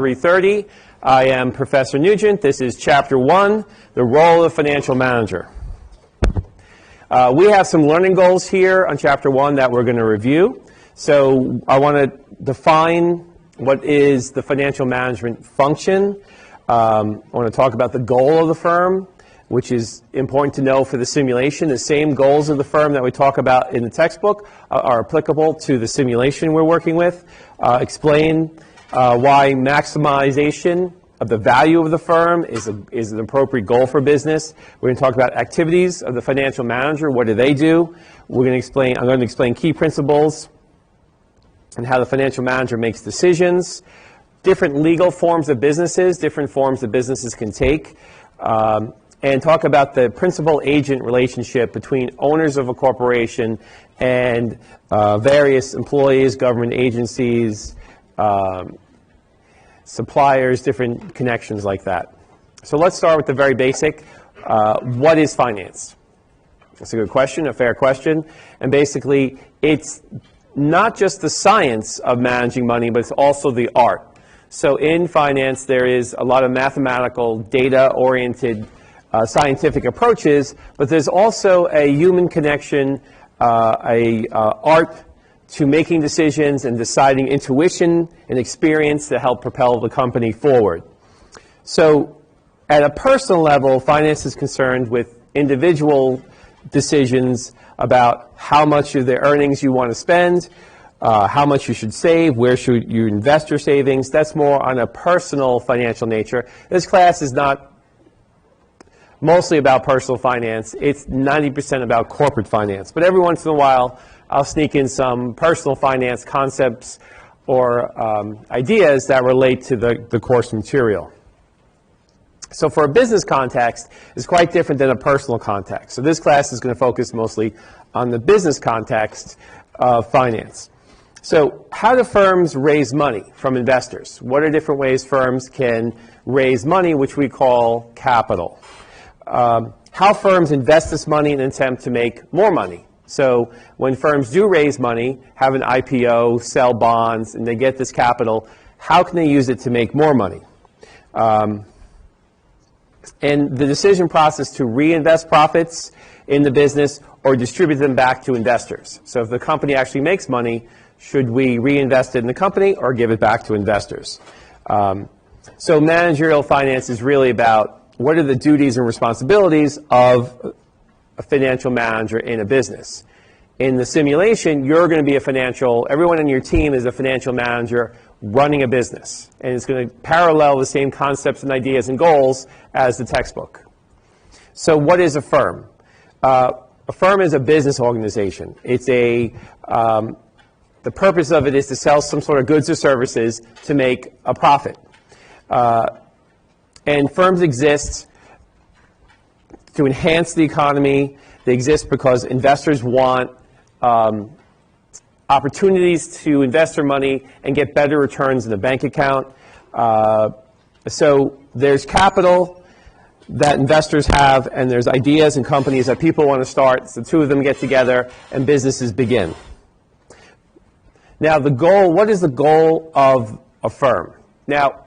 BUS330. I am Professor Nugent. This is Chapter 1, the role of financial manager. We have some learning goals here on Chapter 1 that we're going to review. So I want to define what is the financial management function. I want to talk about the goal of the firm, which is important to know for the simulation. The same goals of the firm that we talk about in the textbook are applicable to the simulation we're working with. Explain why maximization of the value of the firm is an appropriate goal for business. We're going to talk about activities of the financial manager. What do they do? I'm going to explain key principles and how the financial manager makes decisions. Different legal forms of businesses, different forms that businesses can take. And talk about the principal-agent relationship between owners of a corporation and various employees, government agencies, suppliers, different connections like that. So let's start with the very basic. What is finance? That's a good question, a fair question. And basically, it's not just the science of managing money, but it's also the art. So in finance, there is a lot of mathematical, data-oriented scientific approaches, but there's also a human connection, art to making decisions and deciding, intuition and experience to help propel the company forward. So at a personal level, finance is concerned with individual decisions about how much of the earnings you want to spend, how much you should save, where should you invest your savings. That's more on a personal financial nature. This class is not mostly about personal finance. It's 90% about corporate finance. But every once in a while, I'll sneak in some personal finance concepts or ideas that relate to the course material. So for a business context, it's quite different than a personal context. So this class is going to focus mostly on the business context of finance. So how do firms raise money from investors? What are different ways firms can raise money, which we call capital? How firms invest this money in an attempt to make more money. So when firms do raise money, have an IPO, sell bonds, and they get this capital, how can they use it to make more money? And the decision process to reinvest profits in the business or distribute them back to investors. So if the company actually makes money, should we reinvest it in the company or give it back to investors? So managerial finance is really about what are the duties and responsibilities of a financial manager in a business. In the simulation, you're going to be everyone on your team is a financial manager running a business. And it's going to parallel the same concepts and ideas and goals as the textbook. So what is a firm? A firm is a business organization. It's the purpose of it is to sell some sort of goods or services to make a profit. And firms exist to enhance the economy. They exist because investors want opportunities to invest their money and get better returns in the bank account. So there's capital that investors have, and there's ideas and companies that people want to start. So the two of them get together, and businesses begin. Now, what is the goal of a firm? Now,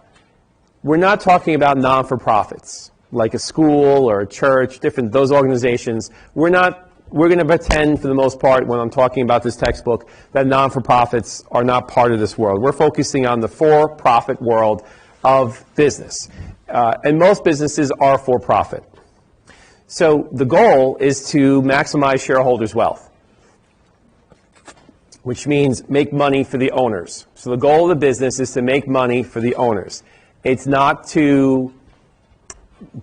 we're not talking about non-for-profits, like a school or a church, those organizations. We're going to pretend, for the most part, when I'm talking about this textbook, that non-for-profits are not part of this world. We're focusing on the for-profit world of business. And most businesses are for-profit. So the goal is to maximize shareholders' wealth, which means make money for the owners. So the goal of the business is to make money for the owners. It's not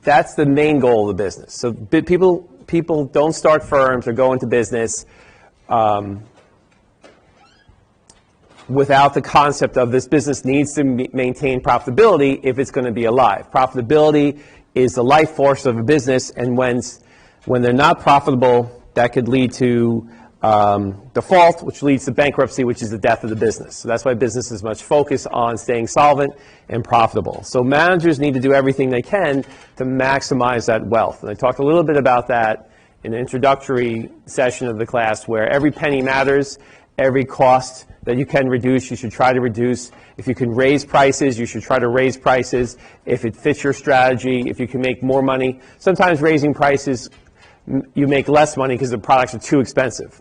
that's the main goal of the business. So people don't start firms or go into business without the concept of this business needs to maintain profitability if it's going to be alive. Profitability is the life force of a business, and when they're not profitable, that could lead to default, which leads to bankruptcy, which is the death of the business. So that's why businesses must focus on staying solvent and profitable. So managers need to do everything they can to maximize that wealth. And I talked a little bit about that in the introductory session of the class, where every penny matters every cost that you can reduce, you should try to reduce. If you can raise prices, you should try to raise prices. If it fits your strategy, if you can make more money. Sometimes raising prices, you make less money because the products are too expensive.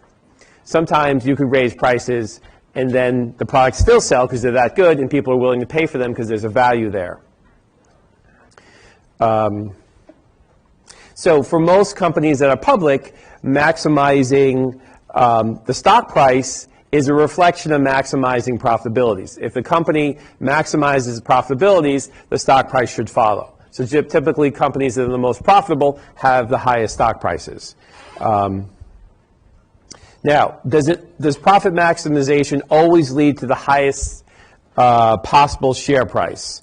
Sometimes you could raise prices and then the products still sell because they're that good and people are willing to pay for them because there's a value there. So for most companies that are public, maximizing the stock price is a reflection of maximizing profitabilities. If the company maximizes profitabilities, the stock price should follow. So typically companies that are the most profitable have the highest stock prices. Now, does profit maximization always lead to the highest possible share price?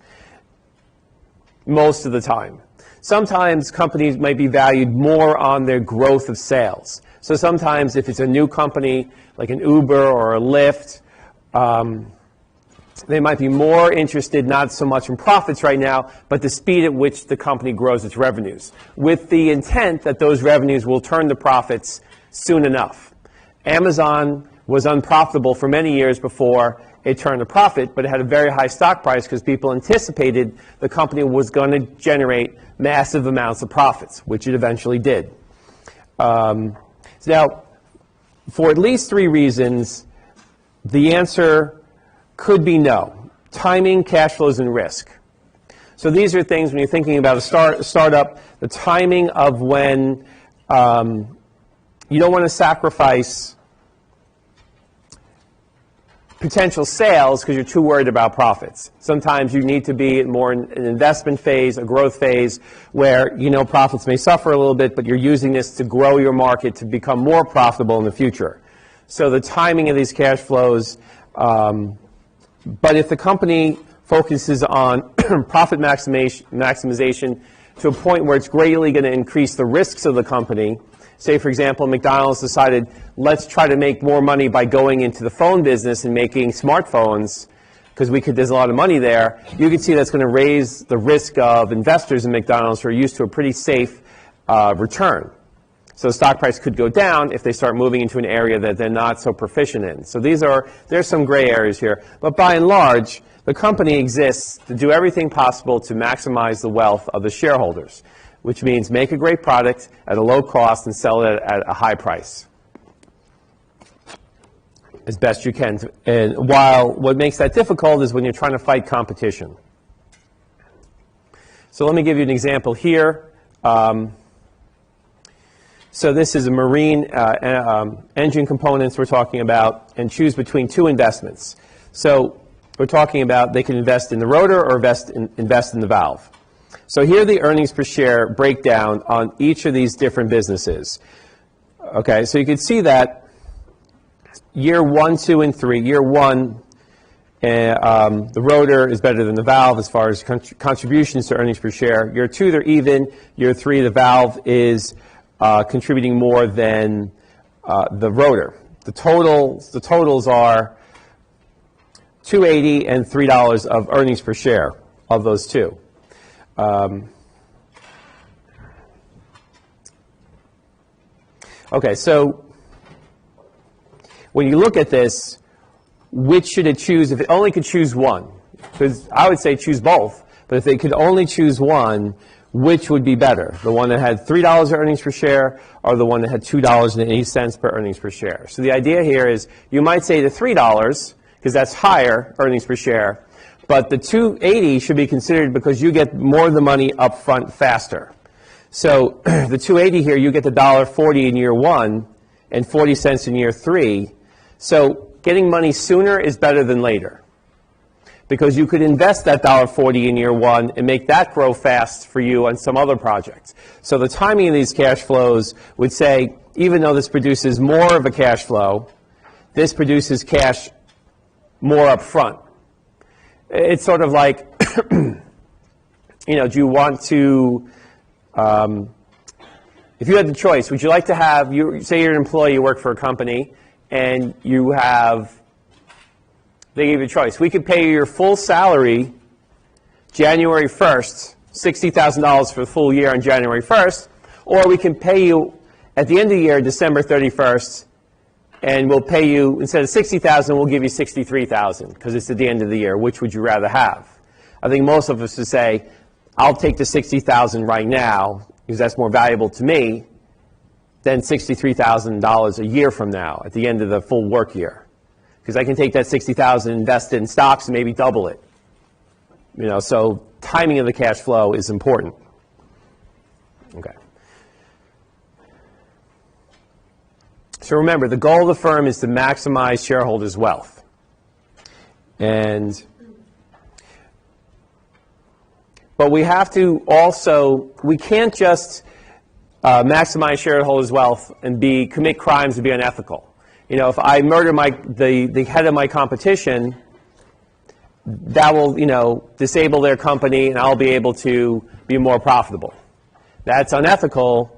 Most of the time. Sometimes companies might be valued more on their growth of sales. So sometimes if it's a new company, like an Uber or a Lyft, they might be more interested not so much in profits right now, but the speed at which the company grows its revenues, with the intent that those revenues will turn to profits soon enough. Amazon was unprofitable for many years before it turned a profit, but it had a very high stock price because people anticipated the company was going to generate massive amounts of profits, which it eventually did. Now, for at least 3 reasons, the answer could be no. Timing, cash flows, and risk. So these are things when you're thinking about a startup, the timing of when you don't want to sacrifice potential sales because you're too worried about profits. Sometimes you need to be more in an investment phase, a growth phase, where you know profits may suffer a little bit, but you're using this to grow your market to become more profitable in the future. So the timing of these cash flows, but if the company focuses on profit maximization to a point where it's greatly going to increase the risks of the company, say, for example, McDonald's decided, let's try to make more money by going into the phone business and making smartphones, because there's a lot of money there. You can see that's going to raise the risk of investors in McDonald's who are used to a pretty safe return. So the stock price could go down if they start moving into an area that they're not so proficient in. So there's some gray areas here. But by and large, the company exists to do everything possible to maximize the wealth of the shareholders, which means make a great product at a low cost and sell it at a high price as best you can. And while what makes that difficult is when you're trying to fight competition. So let me give you an example here. So this is a marine engine components we're talking about, and choose between 2 investments. So we're talking about they can invest in the rotor or invest in the valve. So here the earnings per share breakdown on each of these different businesses. Okay, so you can see that year 1, 2, and 3. Year 1, the rotor is better than the valve as far as contributions to earnings per share. Year 2, they're even. Year 3, the valve is contributing more than the rotor. The totals are $2.80 and $3 of earnings per share of those 2. Okay, so when you look at this, which should it choose if it only could choose one? Because I would say choose both, but if they could only choose one, which would be better? The one that had $3 earnings per share or the one that had $2.80 per earnings per share? So the idea here is you might say the $3, because that's higher earnings per share, but the $2.80 should be considered because you get more of the money up front faster. So the $2.80 here, you get the $1.40 in year 1 and 40 cents in year 3. So getting money sooner is better than later, because you could invest that $1.40 in year 1 and make that grow fast for you on some other projects. So the timing of these cash flows would say, even though this produces more of a cash flow, this produces cash more up front. It's sort of like, do you want to, if you had the choice, would you like to have, say you're an employee, you work for a company, and they give you a choice. We could pay you your full salary January 1st, $60,000 for the full year on January 1st, or we can pay you at the end of the year, December 31st, and we'll pay you, instead of $60,000, we'll give you $63,000 because it's at the end of the year. Which would you rather have? I think most of us would say, I'll take the $60,000 right now because that's more valuable to me than $63,000 a year from now at the end of the full work year. Because I can take that $60,000 and invest it in stocks and maybe double it. So timing of the cash flow is important. Okay. So remember, the goal of the firm is to maximize shareholders' wealth. But we have to also, we can't just maximize shareholders' wealth and commit crimes and be unethical. If I murder the head of my competition, that will, disable their company and I'll be able to be more profitable. That's unethical.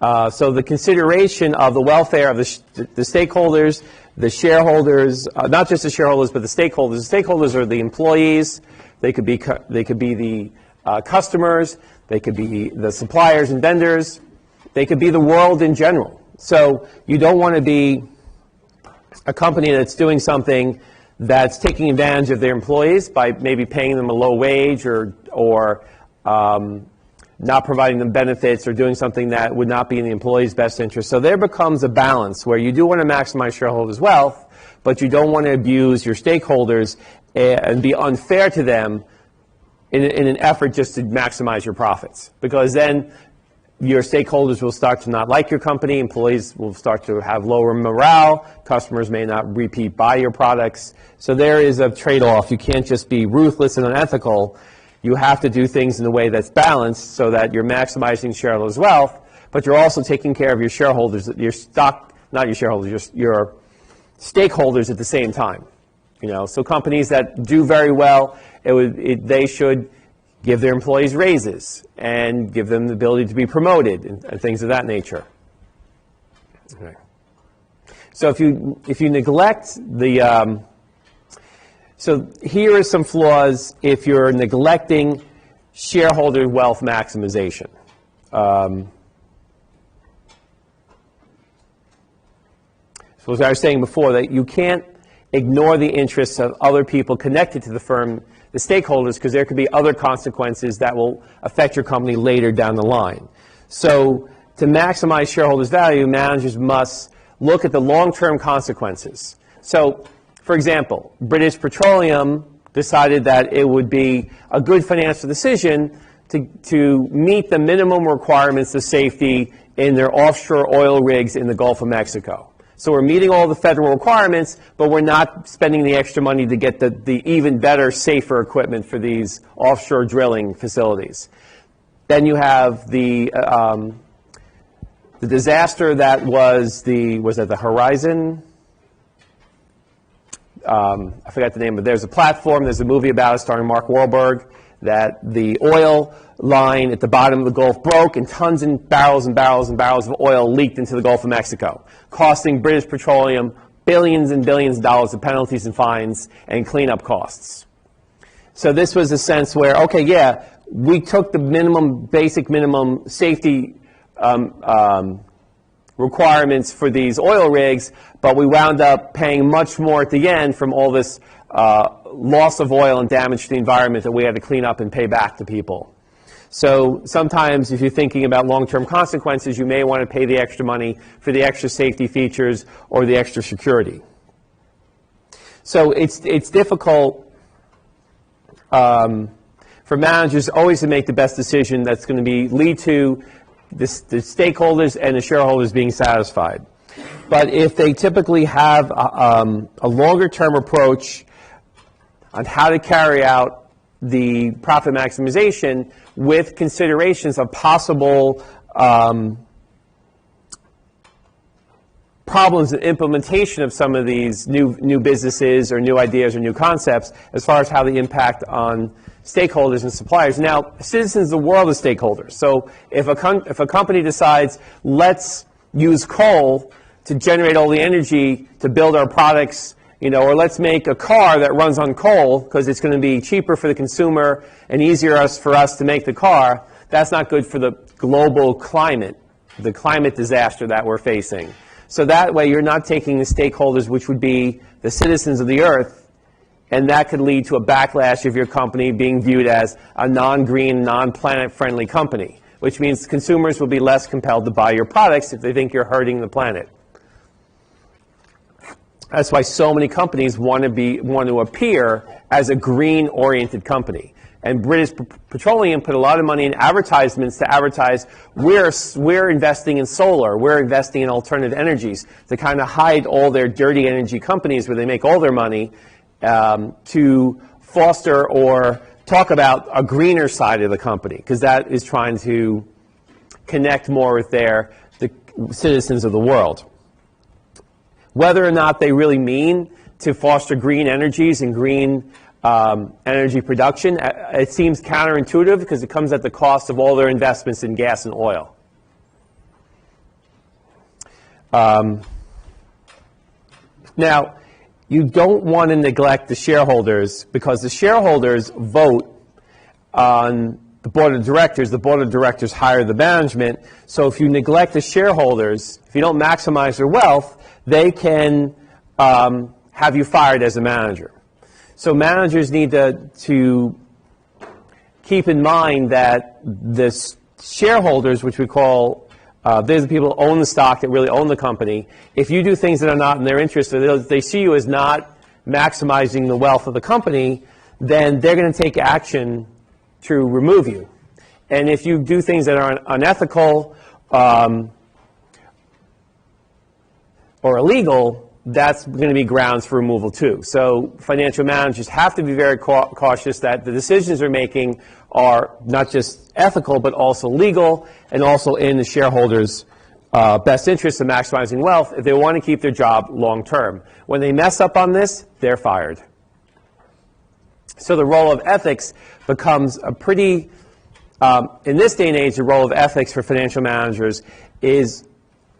So the consideration of the welfare of the stakeholders, the shareholders, not just the shareholders, but the stakeholders. The stakeholders are the employees. They could be the customers. They could be the suppliers and vendors. They could be the world in general. So you don't want to be a company that's doing something that's taking advantage of their employees by maybe paying them a low wage or not providing them benefits or doing something that would not be in the employee's best interest. So there becomes a balance where you do want to maximize shareholders' wealth, but you don't want to abuse your stakeholders and be unfair to them in an effort just to maximize your profits. Because then your stakeholders will start to not like your company, employees will start to have lower morale, customers may not repeat buy your products. So there is a trade-off. You can't just be ruthless and unethical. You have to do things in a way that's balanced so that you're maximizing shareholders' wealth, but you're also taking care of your shareholders, your stakeholders at the same time. So companies that do very well, they should give their employees raises and give them the ability to be promoted and things of that nature. Okay. So if you neglect the so here are some flaws if you're neglecting shareholder wealth maximization. So as I was saying before, that you can't ignore the interests of other people connected to the firm, the stakeholders, because there could be other consequences that will affect your company later down the line. So to maximize shareholders' value, managers must look at the long-term consequences. So, for example, British Petroleum decided that it would be a good financial decision to meet the minimum requirements of safety in their offshore oil rigs in the Gulf of Mexico. So we're meeting all the federal requirements, but we're not spending the extra money to get the even better, safer equipment for these offshore drilling facilities. Then you have the disaster that was at the Horizon? I forgot the name, but there's a platform, there's a movie about it starring Mark Wahlberg, that the oil line at the bottom of the Gulf broke and tons and barrels and barrels and barrels of oil leaked into the Gulf of Mexico, costing British Petroleum billions and billions of dollars of penalties and fines and cleanup costs. So this was a sense where, okay, yeah, we took the basic minimum safety requirements for these oil rigs, but we wound up paying much more at the end from all this loss of oil and damage to the environment that we had to clean up and pay back to people. So sometimes if you're thinking about long-term consequences, you may want to pay the extra money for the extra safety features or the extra security. So it's difficult for managers always to make the best decision that's going to lead to the stakeholders and the shareholders being satisfied. But if they typically have a longer-term approach on how to carry out the profit maximization with considerations of possible problems in implementation of some of these new businesses or new ideas or new concepts as far as how they impact on stakeholders and suppliers. Now, citizens of the world are stakeholders. So if a company decides, let's use coal to generate all the energy to build our products, or let's make a car that runs on coal because it's going to be cheaper for the consumer and easier for us to make the car, that's not good for the global climate, the climate disaster that we're facing. So that way you're not taking the stakeholders, which would be the citizens of the earth, and that could lead to a backlash of your company being viewed as a non-green, non-planet-friendly company, which means consumers will be less compelled to buy your products if they think you're hurting the planet. That's why so many companies want to appear as a green-oriented company. And British Petroleum put a lot of money in advertisements to advertise, we're investing in solar, we're investing in alternative energies, to kind of hide all their dirty energy companies where they make all their money, to foster or talk about a greener side of the company, because that is trying to connect more with the citizens of the world. Whether or not they really mean to foster green energies and green energy production, it seems counterintuitive because it comes at the cost of all their investments in gas and oil. Now, you don't want to neglect the shareholders, because the shareholders vote on the board of directors. The board of directors hire the management. So if you neglect the shareholders, if you don't maximize their wealth, they can have you fired as a manager. So managers need to keep in mind that the shareholders, which we call, they're the people who own the stock, that really own the company. If you do things that are not in their interest, or they see you as not maximizing the wealth of the company, then they're going to take action to remove you. And if you do things that are unethical or illegal, that's going to be grounds for removal too. So financial managers have to be very cautious that the decisions they're making are not just ethical, but also legal, and also in the shareholders' best interest of maximizing wealth if they want to keep their job long term. When they mess up on this, they're fired. So the role of ethics becomes a pretty, in this day and age, the role of ethics for financial managers is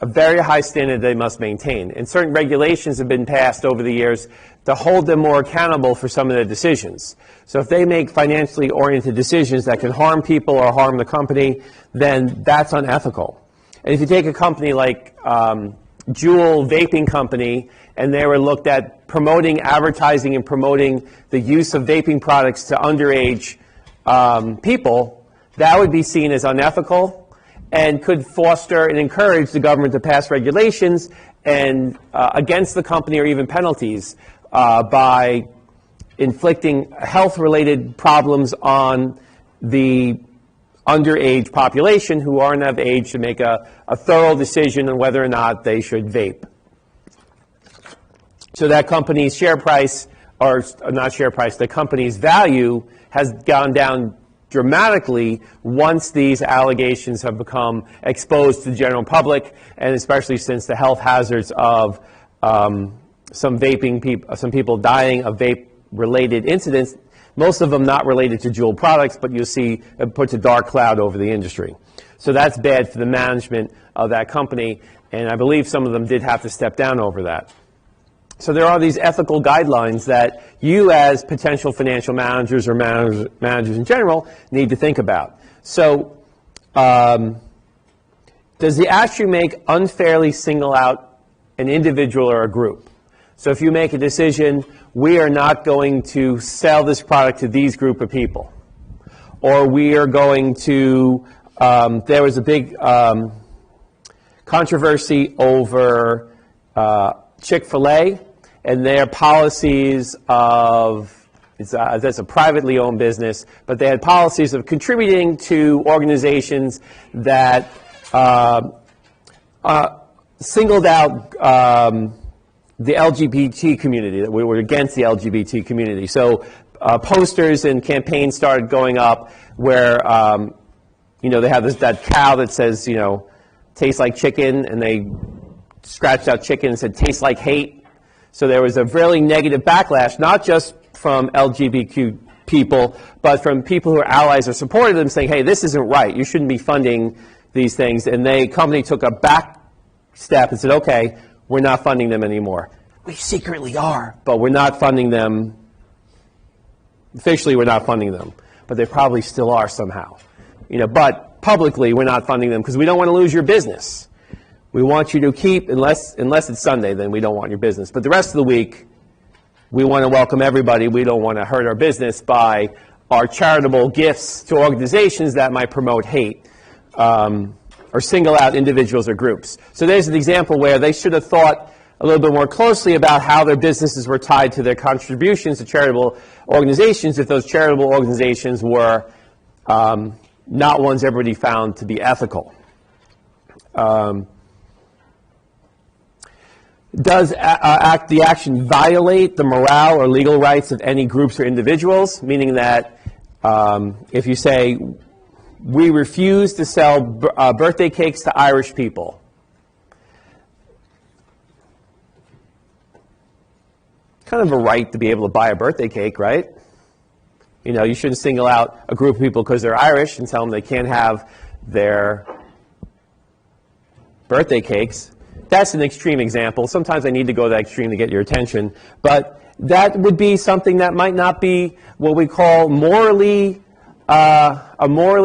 a very high standard they must maintain. And certain regulations have been passed over the years to hold them more accountable for some of their decisions. So if they make financially oriented decisions that can harm people or harm the company, then that's unethical. And if you take a company like Juul vaping company, and they were looked at promoting, advertising, and promoting the use of vaping products to underage people, that would be seen as unethical and could foster and encourage the government to pass regulations and against the company, or even penalties by inflicting health-related problems on the underage population who aren't of age to make a thorough decision on whether or not they should vape. So that company's share price, or not share price, the company's value has gone down dramatically once these allegations have become exposed to the general public, and especially since the health hazards of some people dying of vape-related incidents, most of them not related to Juul products, but you'll see it puts a dark cloud over the industry. So that's bad for the management of that company, and I believe some of them did have to step down over that. So there are these ethical guidelines that you as potential financial managers or managers in general need to think about. So does the actually make unfairly single out an individual or a group? So if you make a decision, we are not going to sell this product to these group of people, or we are going to, there was a big controversy over Chick-fil-A and their policies of, that's a privately owned business, but they had policies of contributing to organizations that singled out the LGBT community, that we were against the LGBT community. So posters and campaigns started going up where, they have that cow that says, tastes like chicken, and they scratched out chicken and said, tastes like hate. So there was a really negative backlash, not just from LGBTQ people, but from people who are allies or supported them, saying, hey, this isn't right. You shouldn't be funding these things. And the company took a back step and said, okay, we're not funding them anymore. We secretly are, but we're not funding them. Officially, we're not funding them, but they probably still are somehow. But publicly, we're not funding them because we don't want to lose your business. We want you to keep, unless it's Sunday, then we don't want your business. But the rest of the week, we want to welcome everybody. We don't want to hurt our business by our charitable gifts to organizations that might promote hate or single out individuals or groups. So there's an example where they should have thought a little bit more closely about how their businesses were tied to their contributions to charitable organizations if those charitable organizations were not ones everybody found to be ethical. Does the action violate the morale or legal rights of any groups or individuals? Meaning that if you say, we refuse to sell birthday cakes to Irish people, kind of a right to be able to buy a birthday cake, right? You know, you shouldn't single out a group of people because they're Irish and tell them they can't have their birthday cakes. That's an extreme example. Sometimes I need to go that extreme to get your attention. But that would be something that might not be what we call a morally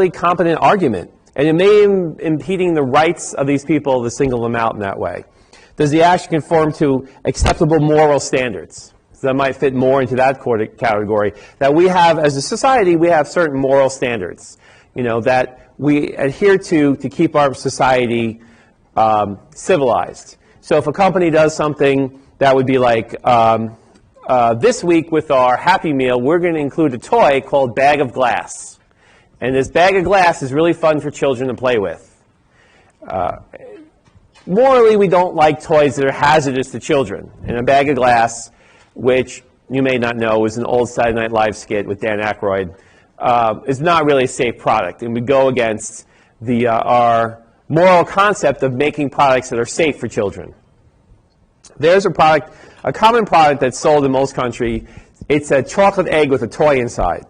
competent argument. And it may be impeding the rights of these people to single them out in that way. Does the action conform to acceptable moral standards? So that might fit more into that category. That we have, as a society, we have certain moral standards, you know, that we adhere to keep our society civilized. So if a company does something that would be like, this week with our Happy Meal, we're going to include a toy called Bag of Glass. And this bag of glass is really fun for children to play with. Morally, we don't like toys that are hazardous to children. And a bag of glass, which you may not know is an old Saturday Night Live skit with Dan Aykroyd, is not really a safe product. And we go against our moral concept of making products that are safe for children. There's a common product that's sold in most countries. It's a chocolate egg with a toy inside.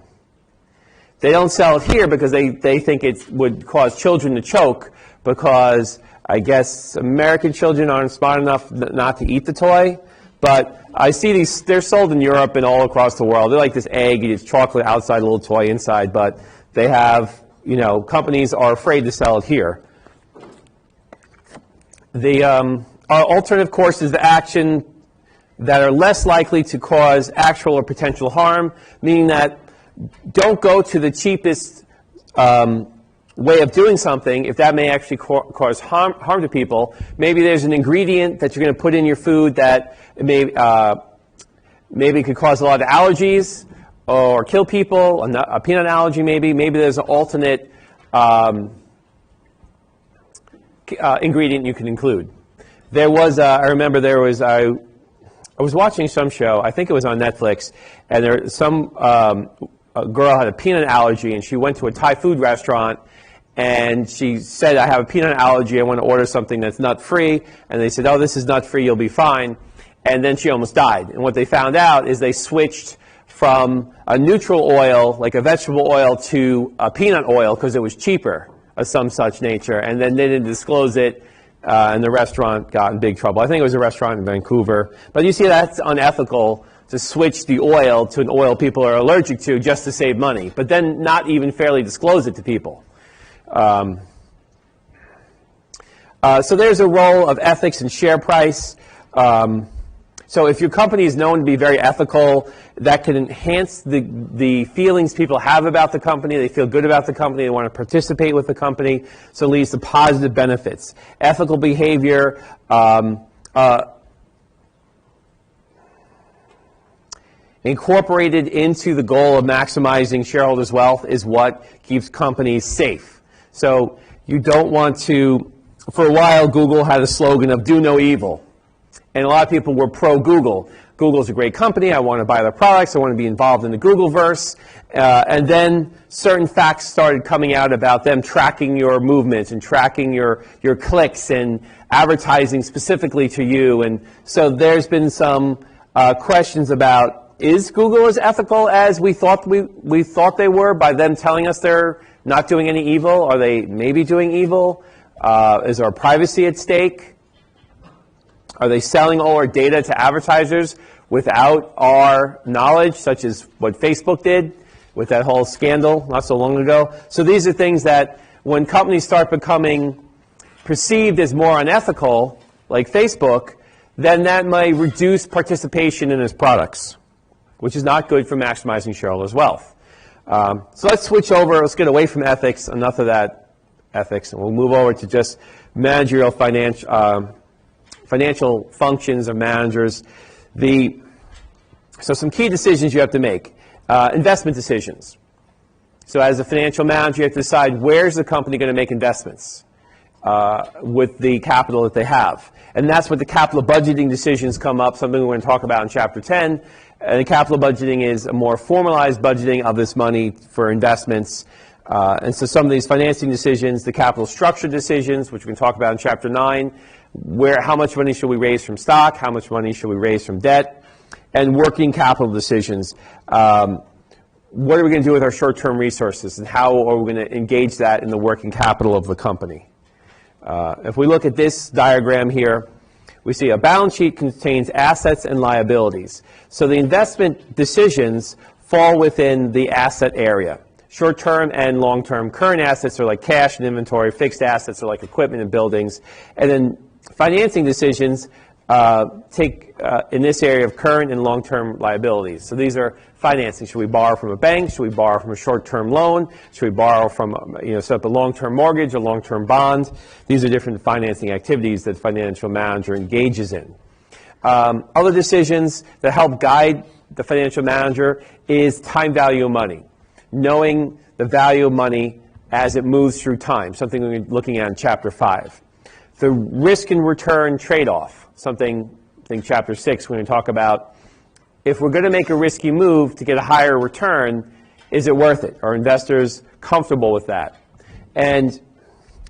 They don't sell it here because they think it would cause children to choke because I guess American children aren't smart enough not to eat the toy. But I see these, they're sold in Europe and all across the world. They're like this egg, it's chocolate outside, a little toy inside, but they have, you know, companies are afraid to sell it here. Our alternative course is the action that are less likely to cause actual or potential harm, meaning that don't go to the cheapest way of doing something if that may actually cause harm to people. Maybe there's an ingredient that you're going to put in your food that maybe could cause a lot of allergies or kill people, a peanut allergy maybe. Maybe there's an alternate ingredient you can include. There was, I remember there was, I was watching some show, I think it was on Netflix, and there some a girl had a peanut allergy, and she went to a Thai food restaurant, and she said, I have a peanut allergy, I want to order something that's nut-free, and they said, oh, this is nut-free, you'll be fine, and then she almost died. And what they found out is they switched from a neutral oil, like a vegetable oil, to a peanut oil because it was cheaper of some such nature, and then they didn't disclose it, and the restaurant got in big trouble. I think it was a restaurant in Vancouver. But you see, that's unethical to switch the oil to an oil people are allergic to just to save money, but then not even fairly disclose it to people. So there's a role of ethics and share price. So if your company is known to be very ethical, that can enhance the feelings people have about the company. They feel good about the company. They want to participate with the company. So it leads to positive benefits. Ethical behavior, incorporated into the goal of maximizing shareholders' wealth is what keeps companies safe. So you don't want to, for a while Google had a slogan of do no evil. And a lot of people were pro-Google. Google's a great company. I want to buy their products. I want to be involved in the Googleverse. And then certain facts started coming out about them tracking your movements and tracking your clicks and advertising specifically to you. And so there's been some questions about, is Google as ethical as we thought they were by them telling us they're not doing any evil? Are they maybe doing evil? Is our privacy at stake? Are they selling all our data to advertisers without our knowledge, such as what Facebook did with that whole scandal not so long ago? So these are things that when companies start becoming perceived as more unethical, like Facebook, then that might reduce participation in its products, which is not good for maximizing shareholders' wealth. So let's switch over. Let's get away from ethics, enough of that ethics, and we'll move over to just managerial financial functions of managers. So some key decisions you have to make. Investment decisions. So as a financial manager, you have to decide where's the company going to make investments with the capital that they have. And that's what the capital budgeting decisions come up, something we're going to talk about in Chapter 10. And capital budgeting is a more formalized budgeting of this money for investments. And so some of these financing decisions, the capital structure decisions, which we can talk about in Chapter 9, how much money should we raise from stock, how much money should we raise from debt, and working capital decisions. What are we going to do with our short-term resources, and how are we going to engage that in the working capital of the company? If we look at this diagram here, we see a balance sheet contains assets and liabilities. So the investment decisions fall within the asset area. Short-term and long-term. Current assets are like cash and inventory. Fixed assets are like equipment and buildings. And then financing decisions take in this area of current and long-term liabilities. So these are financing. Should we borrow from a bank? Should we borrow from a short-term loan? Should we borrow from, set up a long-term mortgage, a long-term bond? These are different financing activities that the financial manager engages in. Other decisions that help guide the financial manager is time value of money. Knowing the value of money as it moves through time, something we're looking at in Chapter 5. The risk and return trade-off, something I think Chapter 6 we're going to talk about. If we're going to make a risky move to get a higher return, is it worth it? Are investors comfortable with that? And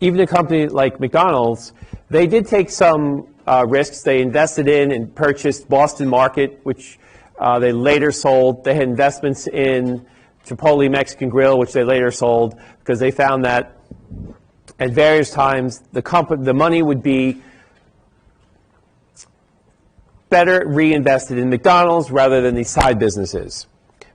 even a company like McDonald's, they did take some risks. They invested in and purchased Boston Market, which they later sold. They had investments in Chipotle Mexican Grill, which they later sold, because they found that at various times the money would be better reinvested in McDonald's rather than these side businesses,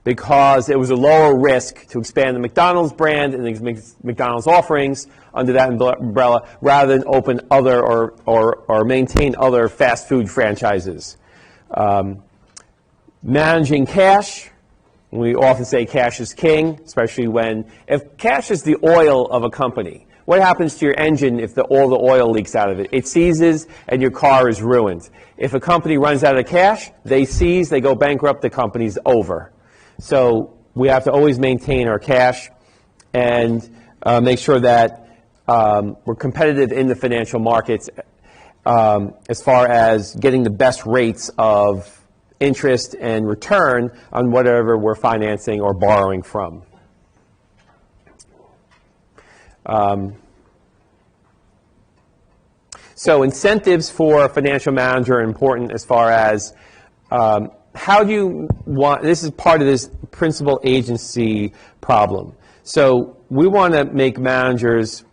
because it was a lower risk to expand the McDonald's brand and the McDonald's offerings under that umbrella rather than open other or maintain other fast food franchises. Managing cash. We often say cash is king, especially if cash is the oil of a company. What happens to your engine if all the oil leaks out of it? It seizes and your car is ruined. If a company runs out of cash, they seize, they go bankrupt, the company's over. So we have to always maintain our cash and make sure that we're competitive in the financial markets as far as getting the best rates of interest and return on whatever we're financing or borrowing from. So incentives for a financial manager are important as far as how do you want, this is part of this principal agency problem. So we want to make managers,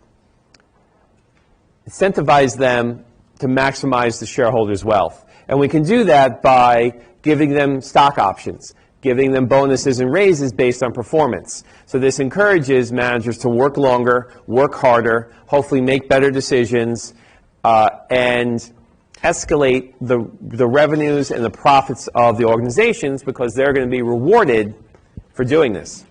incentivize them to maximize the shareholders' wealth. And we can do that by giving them stock options, giving them bonuses and raises based on performance. So this encourages managers to work longer, work harder, hopefully make better decisions, and escalate the revenues and the profits of the organizations, because they're going to be rewarded for doing this.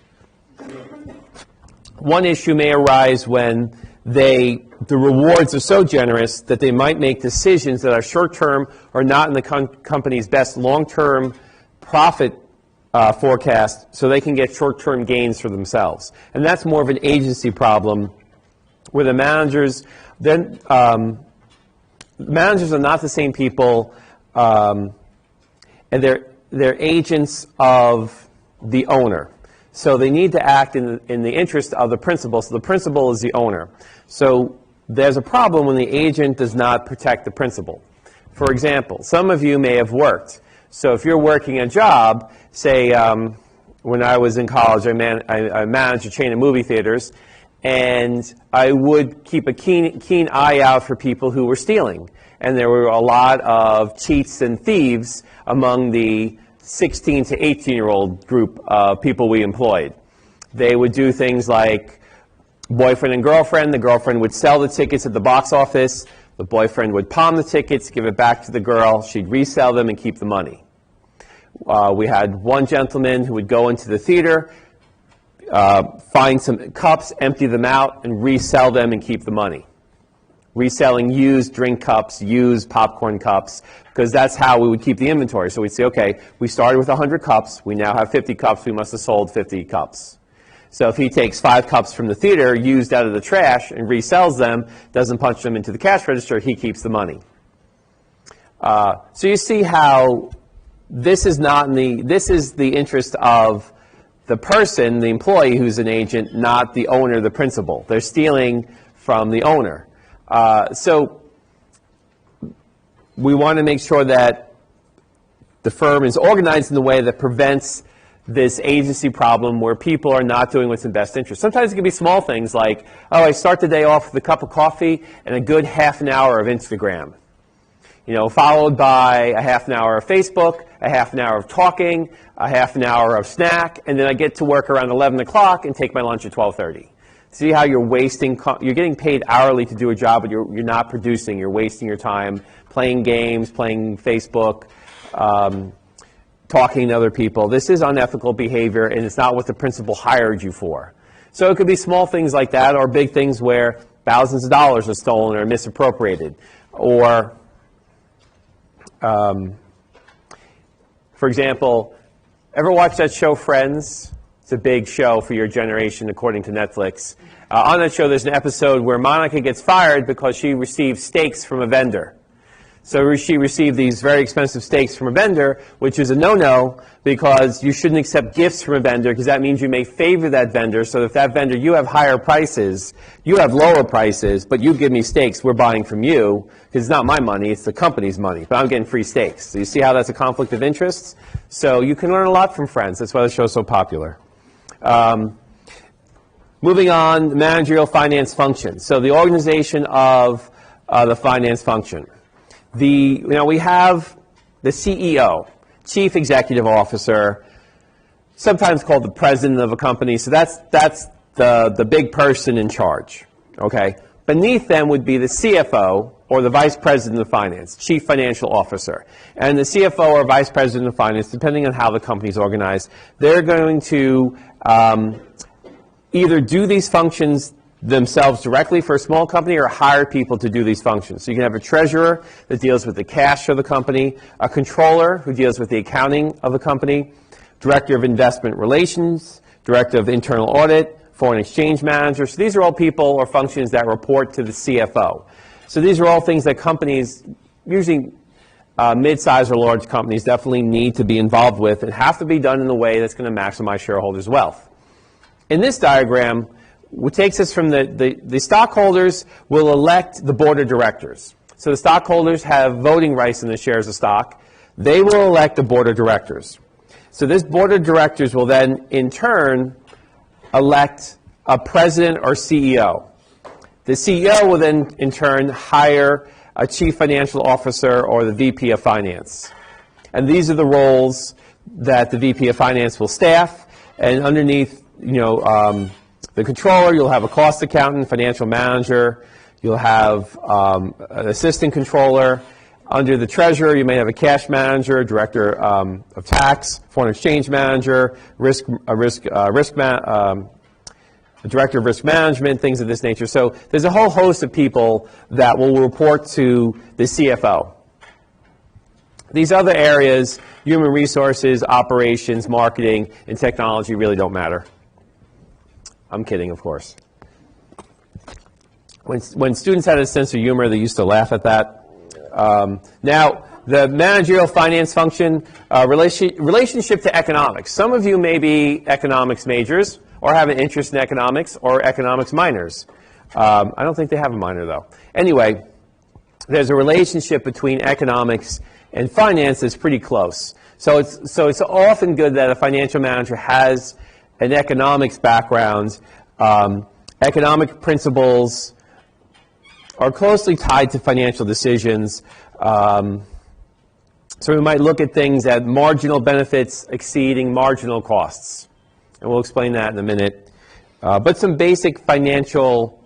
One issue may arise when the rewards are so generous that they might make decisions that are short-term or not in the company's best long-term profit forecast, so they can get short-term gains for themselves. And that's more of an agency problem, where the managers then managers are not the same people, and they're agents of the owner. So they need to act in the interest of the principal. So the principal is the owner. So there's a problem when the agent does not protect the principal. For example, some of you may have worked. So if you're working a job, say when I was in college, I managed a chain of movie theaters, and I would keep a keen eye out for people who were stealing. And there were a lot of cheats and thieves among the 16 to 18-year-old group of people we employed. They would do things like boyfriend and girlfriend. The girlfriend would sell the tickets at the box office. The boyfriend would palm the tickets, give it back to the girl. She'd resell them and keep the money. We had one gentleman who would go into the theater, find some cups, empty them out, and resell them and keep the money. Reselling used drink cups, used popcorn cups, because that's how we would keep the inventory. So we'd say, okay, we started with 100 cups. We now have 50 cups. We must have sold 50 cups. So if he takes 5 cups from the theater, used out of the trash, and resells them, doesn't punch them into the cash register, he keeps the money. So you see how this is the interest of the person, the employee who's an agent, not the owner, the principal. They're stealing from the owner. So we want to make sure that the firm is organized in a way that prevents this agency problem where people are not doing what's in best interest. Sometimes it can be small things like, oh, I start the day off with a cup of coffee and a good half an hour of Instagram, followed by a half an hour of Facebook, a half an hour of talking, a half an hour of snack, and then I get to work around 11 o'clock and take my lunch at 12:30. See how you're getting paid hourly to do a job, but you're not producing. You're wasting your time playing games, playing Facebook, talking to other people. This is unethical behavior, and it's not what the principal hired you for. So it could be small things like that, or big things where thousands of dollars are stolen or misappropriated. Or, for example, ever watch that show Friends? It's a big show for your generation, according to Netflix. On that show, there's an episode where Monica gets fired because she received steaks from a vendor. So she received these very expensive steaks from a vendor, which is a no-no because you shouldn't accept gifts from a vendor because that means you may favor that vendor. So if that vendor, you have higher prices, you have lower prices, but you give me steaks, we're buying from you because it's not my money, it's the company's money, but I'm getting free steaks. So you see how that's a conflict of interest? So you can learn a lot from Friends. That's why the show's so popular. Moving on, managerial finance function. So the organization of the finance function. We have the CEO, Chief Executive Officer, sometimes called the president of a company. So that's the big person in charge. Okay. Beneath them would be the CFO or the Vice President of Finance, Chief Financial Officer. And the CFO or Vice President of Finance, depending on how the company is organized, they're going to either do these functions themselves directly for a small company or hire people to do these functions. So you can have a treasurer that deals with the cash of the company, a controller who deals with the accounting of the company, director of investment relations, director of internal audit, foreign exchange manager. So these are all people or functions that report to the CFO. So these are all things that companies, usually mid-size or large companies, definitely need to be involved with and have to be done in a way that's going to maximize shareholders' wealth. In this diagram, what takes us from the stockholders will elect the board of directors. So the stockholders have voting rights in the shares of stock. They will elect the board of directors. So this board of directors will then, in turn, elect a president or CEO. The CEO will then, in turn, hire a chief financial officer or the VP of finance. And these are the roles that the VP of finance will staff. And underneath, the controller, you'll have a cost accountant, financial manager. You'll have an assistant controller. Under the treasurer, you may have a cash manager, director of tax, foreign exchange manager, director of risk management, things of this nature. So there's a whole host of people that will report to the CFO. These other areas, human resources, operations, marketing, and technology really don't matter. I'm kidding, of course. When students had a sense of humor, they used to laugh at that. Now, the managerial finance function, relationship to economics. Some of you may be economics majors or have an interest in economics or economics minors. I don't think they have a minor, though. Anyway, there's a relationship between economics and finance that's pretty close. So it's often good that a financial manager has an economics background. Economic principles are closely tied to financial decisions. So we might look at things at marginal benefits exceeding marginal costs. And we'll explain that in a minute. but some basic financial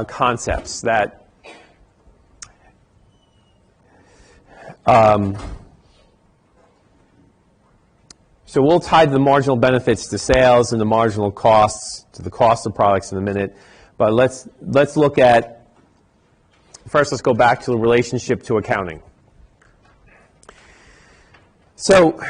concepts that so we'll tie the marginal benefits to sales and the marginal costs to the cost of products in a minute. But let's look at, first let's go back to the relationship to accounting. So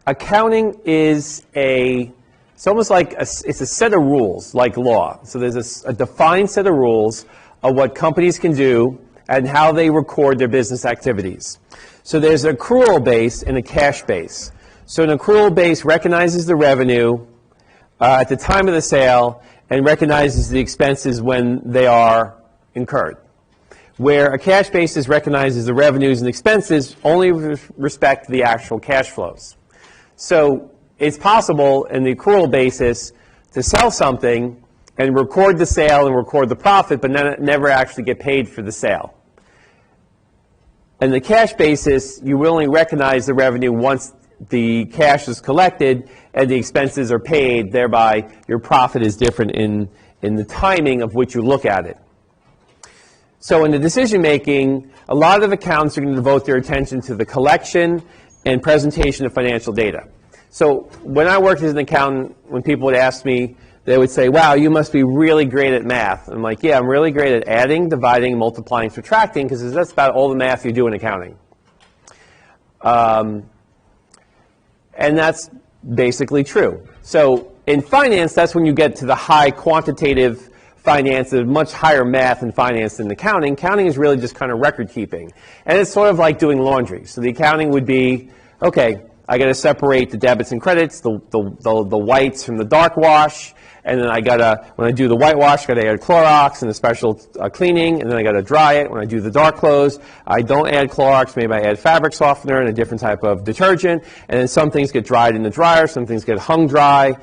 accounting is it's almost like it's a set of rules, like law. So there's a defined set of rules of what companies can do and how they record their business activities. So there's an accrual base and a cash base. So an accrual base recognizes the revenue at the time of the sale and recognizes the expenses when they are incurred. Where a cash basis recognizes the revenues and expenses only with respect to the actual cash flows. So it's possible in the accrual basis to sell something and record the sale and record the profit, but never actually get paid for the sale. In the cash basis, you will only recognize the revenue once the cash is collected and the expenses are paid, thereby your profit is different in the timing of which you look at it. So in the decision making, a lot of accountants are going to devote their attention to the collection and presentation of financial data. So when I worked as an accountant, when people would ask me, they would say, wow, you must be really great at math. I'm like, yeah, I'm really great at adding, dividing, multiplying, subtracting, because that's about all the math you do in accounting. And that's basically true. So in finance, that's when you get to the high quantitative finance, a much higher math in finance than accounting. Accounting is really just kind of record keeping. And it's sort of like doing laundry. So the accounting would be, okay, I got to separate the debits and credits, the whites from the dark wash, and then I got to, when I do the whitewash, I got to add Clorox and a special cleaning, and then I got to dry it. When I do the dark clothes, I don't add Clorox, maybe I add fabric softener and a different type of detergent, and then some things get dried in the dryer, some things get hung dry,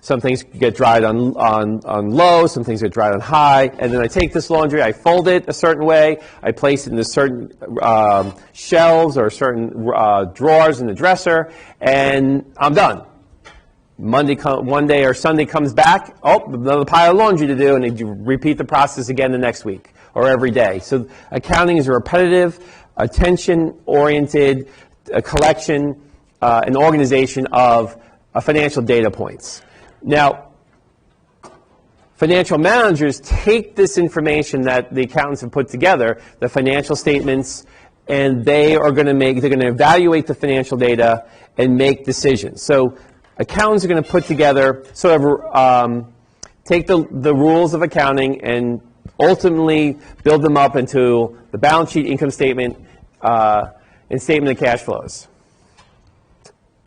some things get dried on low, some things get dried on high, and then I take this laundry, I fold it a certain way, I place it in certain shelves or certain drawers in the dresser, and I'm done. One day or Sunday comes back, oh, another pile of laundry to do, and you repeat the process again the next week or every day. So accounting is a repetitive, attention-oriented collection and organization of financial data points. Now, financial managers take this information that the accountants have put together, the financial statements, and they're going to evaluate the financial data and make decisions. So accountants are going to put together, take the rules of accounting and ultimately build them up into the balance sheet, income statement, and statement of cash flows.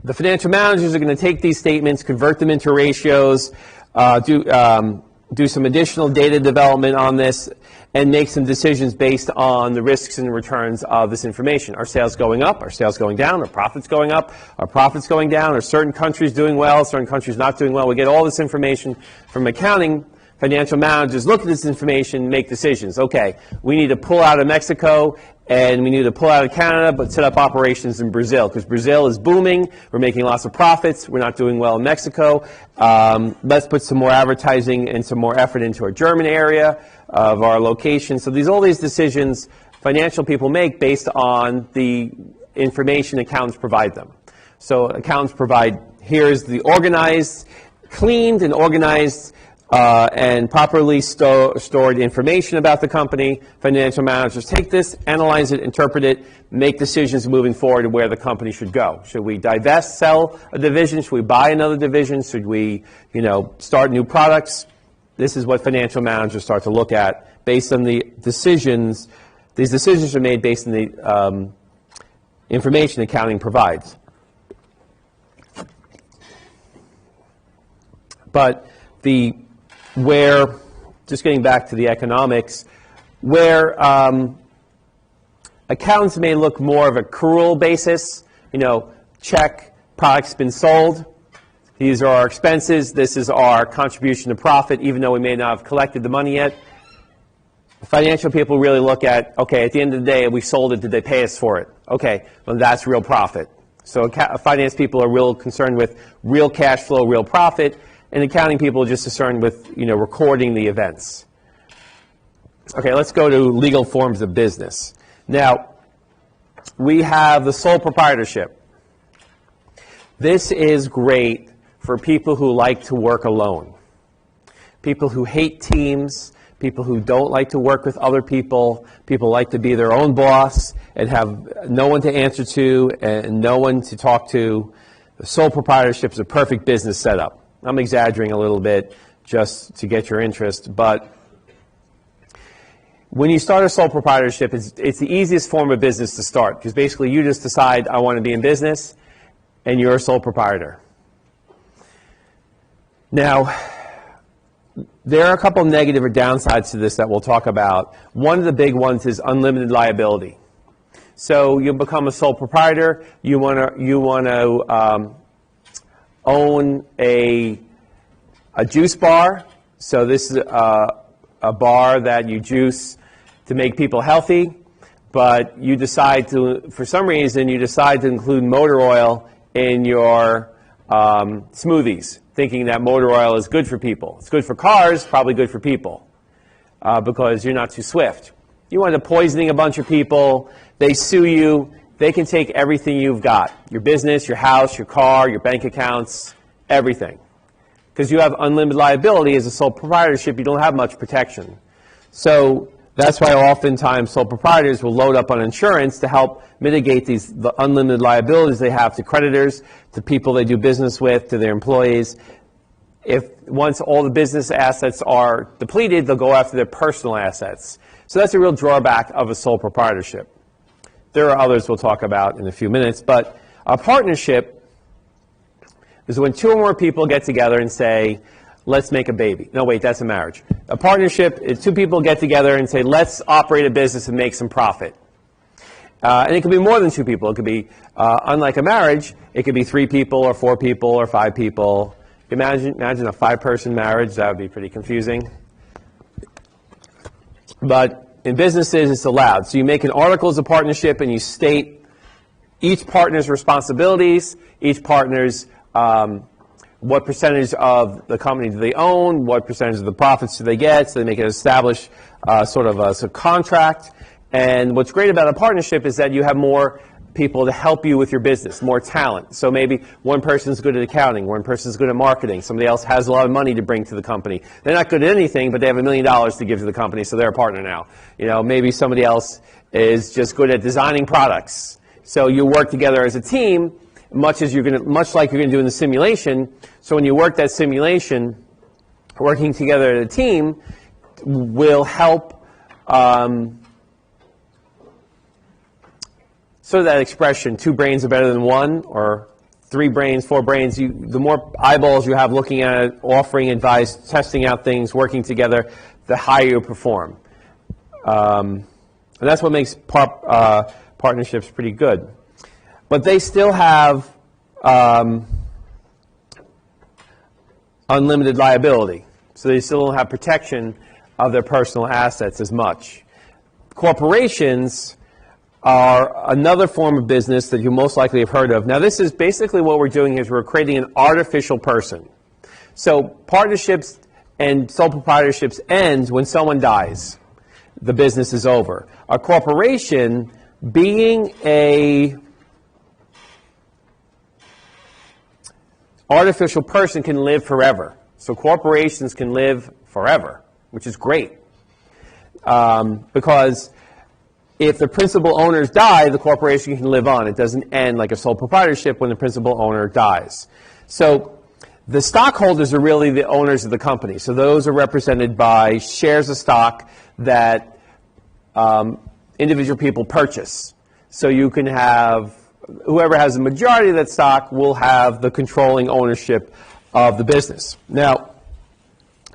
The financial managers are going to take these statements, convert them into ratios, do some additional data development on this, and make some decisions based on the risks and returns of this information. Are sales going up? Are sales going down? Are profits going up? Are profits going down? Are certain countries doing well? Certain countries not doing well? We get all this information from accounting. Financial managers look at this information and make decisions. Okay, we need to pull out of Mexico and we need to pull out of Canada but set up operations in Brazil because Brazil is booming. We're making lots of profits. We're not doing well in Mexico. Let's put some more advertising and some more effort into our German area of our location. So all these decisions financial people make based on the information accountants provide them. So accountants provide, here's the organized, cleaned and organized and properly stored information about the company. Financial managers take this, analyze it, interpret it, make decisions moving forward where the company should go. Should we divest, sell a division? Should we buy another division? Should we, start new products? This is what financial managers start to look at based on the decisions. These decisions are made based on the information accounting provides. But just getting back to the economics, where accountants may look more of a accrual basis, check, product's been sold, these are our expenses, this is our contribution to profit, even though we may not have collected the money yet. Financial people really look at, okay, at the end of the day, we sold it, did they pay us for it? Okay, well, that's real profit. So finance people are real concerned with real cash flow, real profit. and accounting people are just concerned with, recording the events. Okay, let's go to legal forms of business. Now, we have the sole proprietorship. This is great for people who like to work alone, people who hate teams, people who don't like to work with other people, people like to be their own boss and have no one to answer to and no one to talk to. The sole proprietorship is a perfect business setup. I'm exaggerating a little bit just to get your interest, but when you start a sole proprietorship, it's the easiest form of business to start, because basically you just decide, I want to be in business, and you're a sole proprietor. Now, there are a couple negative or downsides to this that we'll talk about. One of the big ones is unlimited liability. So you become a sole proprietor, you want to own a juice bar. So this is a bar that you juice to make people healthy, but you decide to, for some reason, you decide to include motor oil in your smoothies, thinking that motor oil is good for people. It's good for cars, probably good for people, because you're not too swift. You wind up poisoning a bunch of people, they sue you, they can take everything you've got, your business, your house, your car, your bank accounts, everything. Because you have unlimited liability as a sole proprietorship, you don't have much protection. So that's why oftentimes sole proprietors will load up on insurance to help mitigate the unlimited liabilities they have to creditors, to people they do business with, to their employees. Once all the business assets are depleted, they'll go after their personal assets. So that's a real drawback of a sole proprietorship. There are others we'll talk about in a few minutes, but a partnership is when two or more people get together and say, let's make a baby. No, wait, that's a marriage. A partnership is two people get together and say, let's operate a business and make some profit. And it could be more than two people. It could be, unlike a marriage, it could be 3 people or 4 people or 5 people. Imagine a 5-person marriage. That would be pretty confusing. But in businesses, it's allowed. So you make an articles of partnership and you state each partner's responsibilities, each partner's what percentage of the company do they own, what percentage of the profits do they get, so they make it establish sort of a contract. And what's great about a partnership is that you have more people to help you with your business, more talent. So maybe one person's good at accounting, one person's good at marketing, somebody else has a lot of money to bring to the company. They're not good at anything, but they have $1 million to give to the company, so they're a partner now. Maybe somebody else is just good at designing products. So you work together as a team, much like you're going to do in the simulation. So when you work that simulation, working together as a team will help sort of that expression, 2 brains are better than 1, or 3 brains, 4 brains. The more eyeballs you have looking at it, offering advice, testing out things, working together, the higher you perform. And that's what makes partnerships pretty good. But they still have unlimited liability. So they still don't have protection of their personal assets as much. Corporations are another form of business that you most likely have heard of. Now, this is basically what we're doing is we're creating an artificial person. So partnerships and sole proprietorships end when someone dies. The business is over. A corporation, being a artificial person, can live forever. So corporations can live forever, which is great. Because if the principal owners die, the corporation can live on. It doesn't end like a sole proprietorship when the principal owner dies. So the stockholders are really the owners of the company. So those are represented by shares of stock that individual people purchase. So you can have, whoever has the majority of that stock will have the controlling ownership of the business. Now,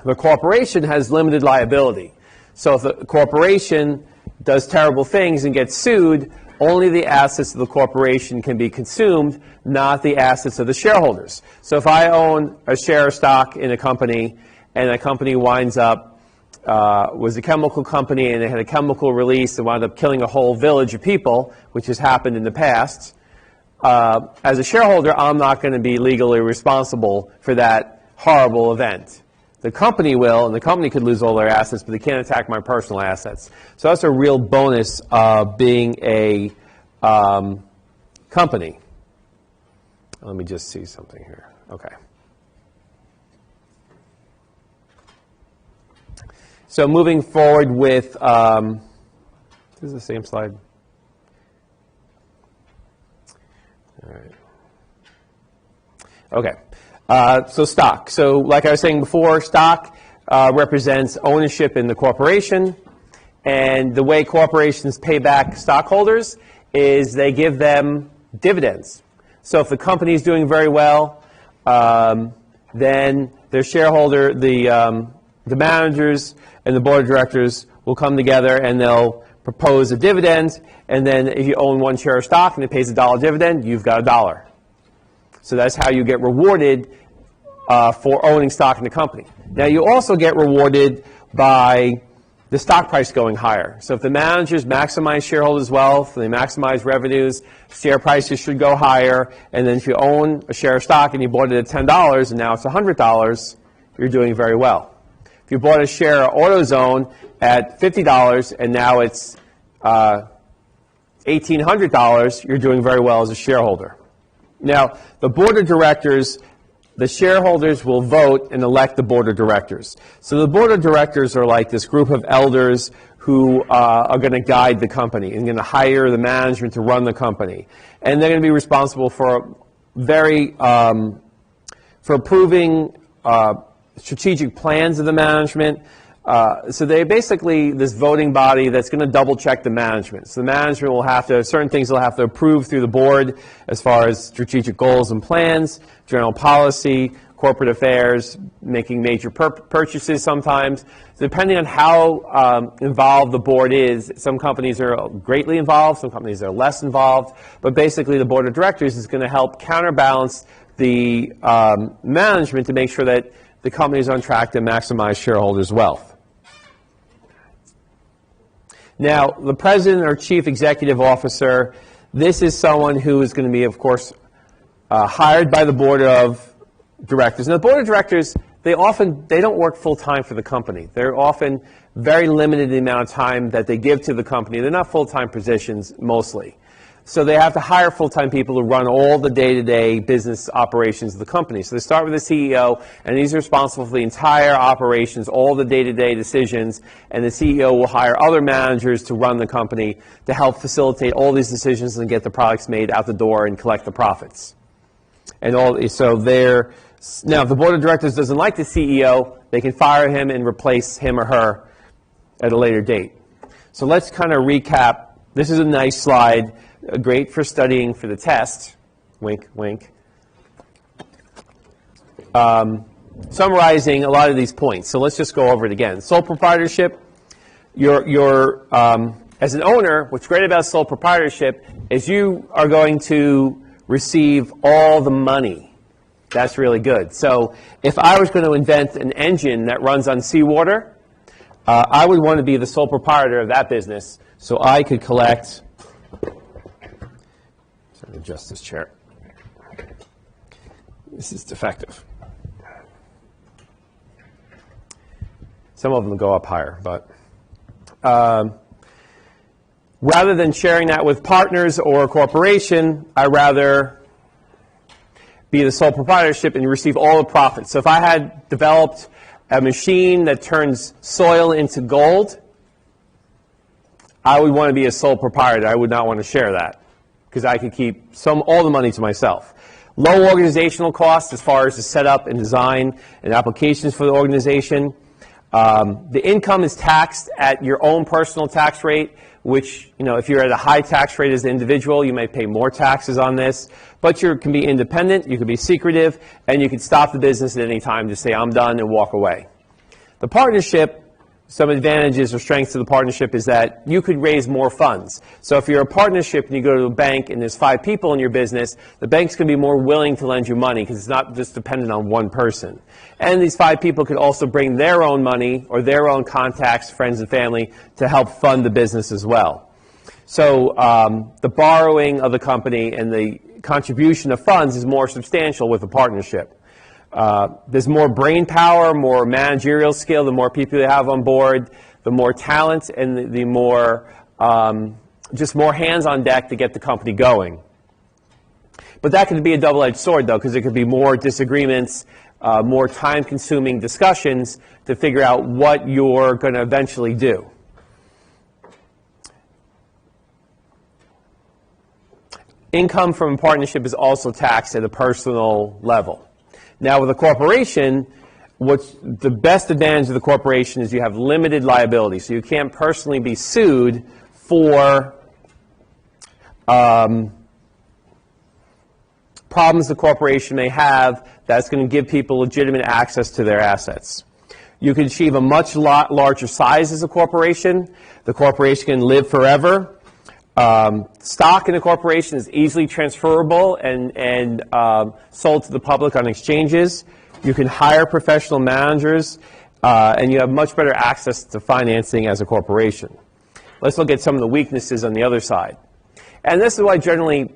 the corporation has limited liability. So if the corporation does terrible things and gets sued, only the assets of the corporation can be consumed, not the assets of the shareholders. So if I own a share of stock in a company and that company winds up, was a chemical company and they had a chemical release and wound up killing a whole village of people, which has happened in the past, as a shareholder, I'm not going to be legally responsible for that horrible event. The company will, and the company could lose all their assets, but they can't attack my personal assets. So that's a real bonus of being a company. Let me just see something here. Okay. So moving forward with, this is the same slide. All right. Okay. So stock. So like I was saying before, stock represents ownership in the corporation. And the way corporations pay back stockholders is they give them dividends. So if the company is doing very well, then their shareholder, the managers and the board of directors will come together and they'll propose a dividend. And then if you own one share of stock and it pays $1 dividend, you've got $1. So that's how you get rewarded for owning stock in the company. Now you also get rewarded by the stock price going higher. So if the managers maximize shareholders' wealth, they maximize revenues, share prices should go higher. And then if you own a share of stock and you bought it at $10 and now it's $100, you're doing very well. If you bought a share of AutoZone at $50 and now it's $1,800, you're doing very well as a shareholder. Now, the board of directors, the shareholders will vote and elect the board of directors. So the board of directors are like this group of elders who are going to guide the company and going to hire the management to run the company. And they're going to be responsible for for approving strategic plans of the management. So they're basically this voting body that's going to double check the management. So the management will have to, certain things they'll have to approve through the board as far as strategic goals and plans, general policy, corporate affairs, making major purchases sometimes. So depending on how involved the board is, some companies are greatly involved, some companies are less involved, but basically the board of directors is going to help counterbalance the management to make sure that the company is on track to maximize shareholders' wealth. Now, the president or chief executive officer, this is someone who is going to be, of course, hired by the board of directors. And the board of directors, they don't work full-time for the company. They're often very limited in the amount of time that they give to the company. They're not full-time positions mostly. So they have to hire full-time people to run all the day-to-day business operations of the company. So they start with the CEO, and he's responsible for the entire operations, all the day-to-day decisions, and the CEO will hire other managers to run the company to help facilitate all these decisions and get the products made out the door and collect the profits. And so now if the board of directors doesn't like the CEO, they can fire him and replace him or her at a later date. So let's kind of recap. This is a nice slide. Great for studying for the test, wink, wink, summarizing a lot of these points. So let's just go over it again. Sole proprietorship, you're as an owner, what's great about sole proprietorship is you are going to receive all the money. That's really good. So if I was going to invent an engine that runs on seawater, I would want to be the sole proprietor of that business so I could collect. Let me adjust this chair. This is defective. Some of them go up higher, but rather than sharing that with partners or a corporation, I'd rather be the sole proprietorship and receive all the profits. So if I had developed a machine that turns soil into gold, I would want to be a sole proprietor. I would not want to share that, because I could keep all the money to myself. Low organizational costs as far as the setup and design and applications for the organization. The income is taxed at your own personal tax rate, which, if you're at a high tax rate as an individual, you may pay more taxes on this. But you can be independent, you can be secretive, and you can stop the business at any time to say, I'm done, and walk away. The partnership, some advantages or strengths of the partnership is that you could raise more funds. So if you're a partnership and you go to a bank and there's 5 people in your business, the bank's going to be more willing to lend you money because it's not just dependent on one person. And these 5 people could also bring their own money or their own contacts, friends and family to help fund the business as well. So the borrowing of the company and the contribution of funds is more substantial with a partnership. There's more brain power, more managerial skill, the more people you have on board, the more talent, and the more, just more hands on deck to get the company going. But that can be a double-edged sword, though, because it could be more disagreements, more time-consuming discussions to figure out what you're going to eventually do. Income from a partnership is also taxed at a personal level. Now, with a corporation, what's the best advantage of the corporation is you have limited liability. So you can't personally be sued for problems the corporation may have that's going to give people legitimate access to their assets. You can achieve a much larger size as a corporation. The corporation can live forever. Stock in a corporation is easily transferable and sold to the public on exchanges. You can hire professional managers, and you have much better access to financing as a corporation. Let's look at some of the weaknesses on the other side. And this is why generally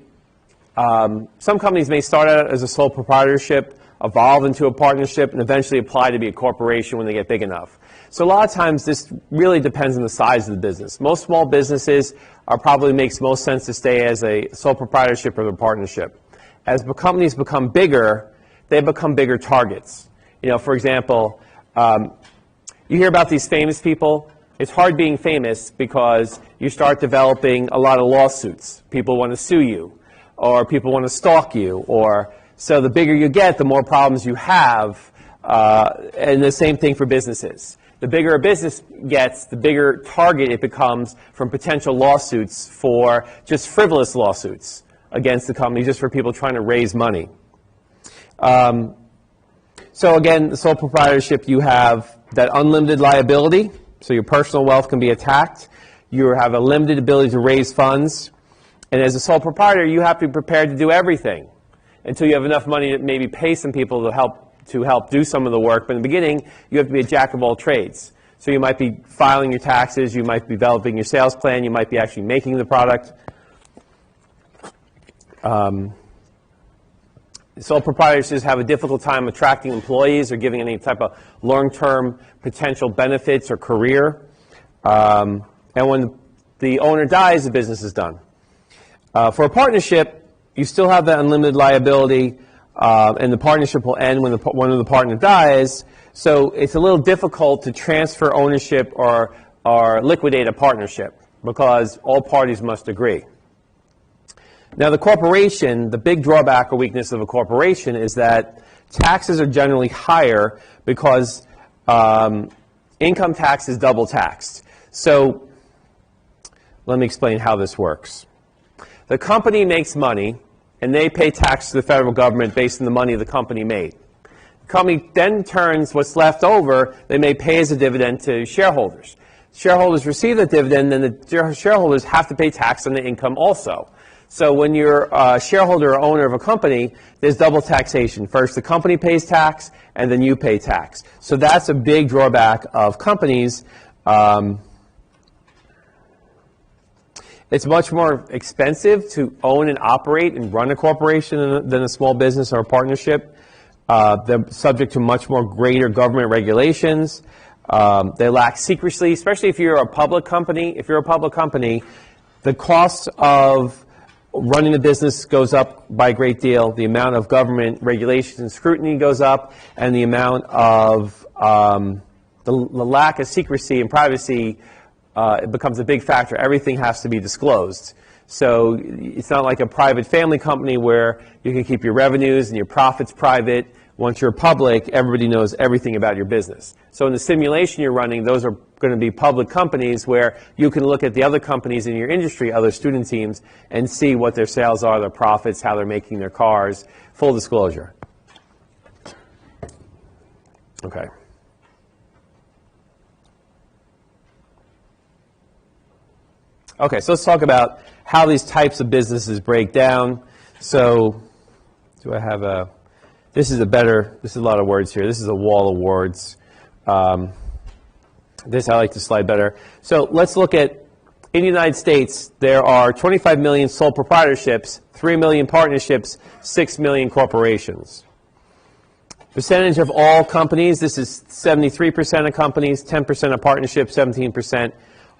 some companies may start out as a sole proprietorship, evolve into a partnership, and eventually apply to be a corporation when they get big enough. So a lot of times this really depends on the size of the business. Most small businesses probably makes most sense to stay as a sole proprietorship or a partnership. As the companies become bigger, they become bigger targets. You know, for example, you hear about these famous people. It's hard being famous because you start developing a lot of lawsuits. People want to sue you, or people want to stalk you, or so the bigger you get, the more problems you have, and the same thing for businesses. The bigger a business gets, the bigger target it becomes from potential lawsuits for just frivolous lawsuits against the company, just for people trying to raise money. So again, the sole proprietorship, you have that unlimited liability, so your personal wealth can be attacked. You have a limited ability to raise funds. And as a sole proprietor, you have to be prepared to do everything until you have enough money to maybe pay some people to help do some of the work. But in the beginning, you have to be a jack of all trades. So you might be filing your taxes, you might be developing your sales plan, you might be actually making the product. Sole proprietors have a difficult time attracting employees or giving any type of long-term potential benefits or career. And when the owner dies, the business is done. For a partnership, you still have that unlimited liability, and the partnership will end when one of the partner dies. So it's a little difficult to transfer ownership or liquidate a partnership because all parties must agree. Now, the corporation, the big drawback or weakness of a corporation is that taxes are generally higher because income tax is double taxed. So let me explain how this works. The company makes money, and they pay tax to the federal government based on the money the company made. The company then turns what's left over, they may pay as a dividend to shareholders. Shareholders receive the dividend, then the shareholders have to pay tax on the income also. So when you're a shareholder or owner of a company, there's double taxation. First, the company pays tax, and then you pay tax. So that's a big drawback of companies. It's much more expensive to own and operate and run a corporation than a small business or a partnership. They're subject to much more greater government regulations. They lack secrecy, especially if you're a public company. If you're a public company, the cost of running a business goes up by a great deal. The amount of government regulations and scrutiny goes up, and the amount of the lack of secrecy and privacy it becomes a big factor. Everything has to be disclosed. So it's not like a private family company where you can keep your revenues and your profits private. Once you're public, everybody knows everything about your business. So in the simulation you're running, those are going to be public companies where you can look at the other companies in your industry, other student teams, and see what their sales are, their profits, how they're making their cars. Full disclosure. Okay. Okay, so let's talk about how these types of businesses break down. So, do I have a, this is a lot of words here. This is a wall of words. This I like to slide better. So let's look at, in the United States, there are 25 million sole proprietorships, 3 million partnerships, 6 million corporations. Percentage of all companies, this is 73% of companies, 10% of partnerships, 17%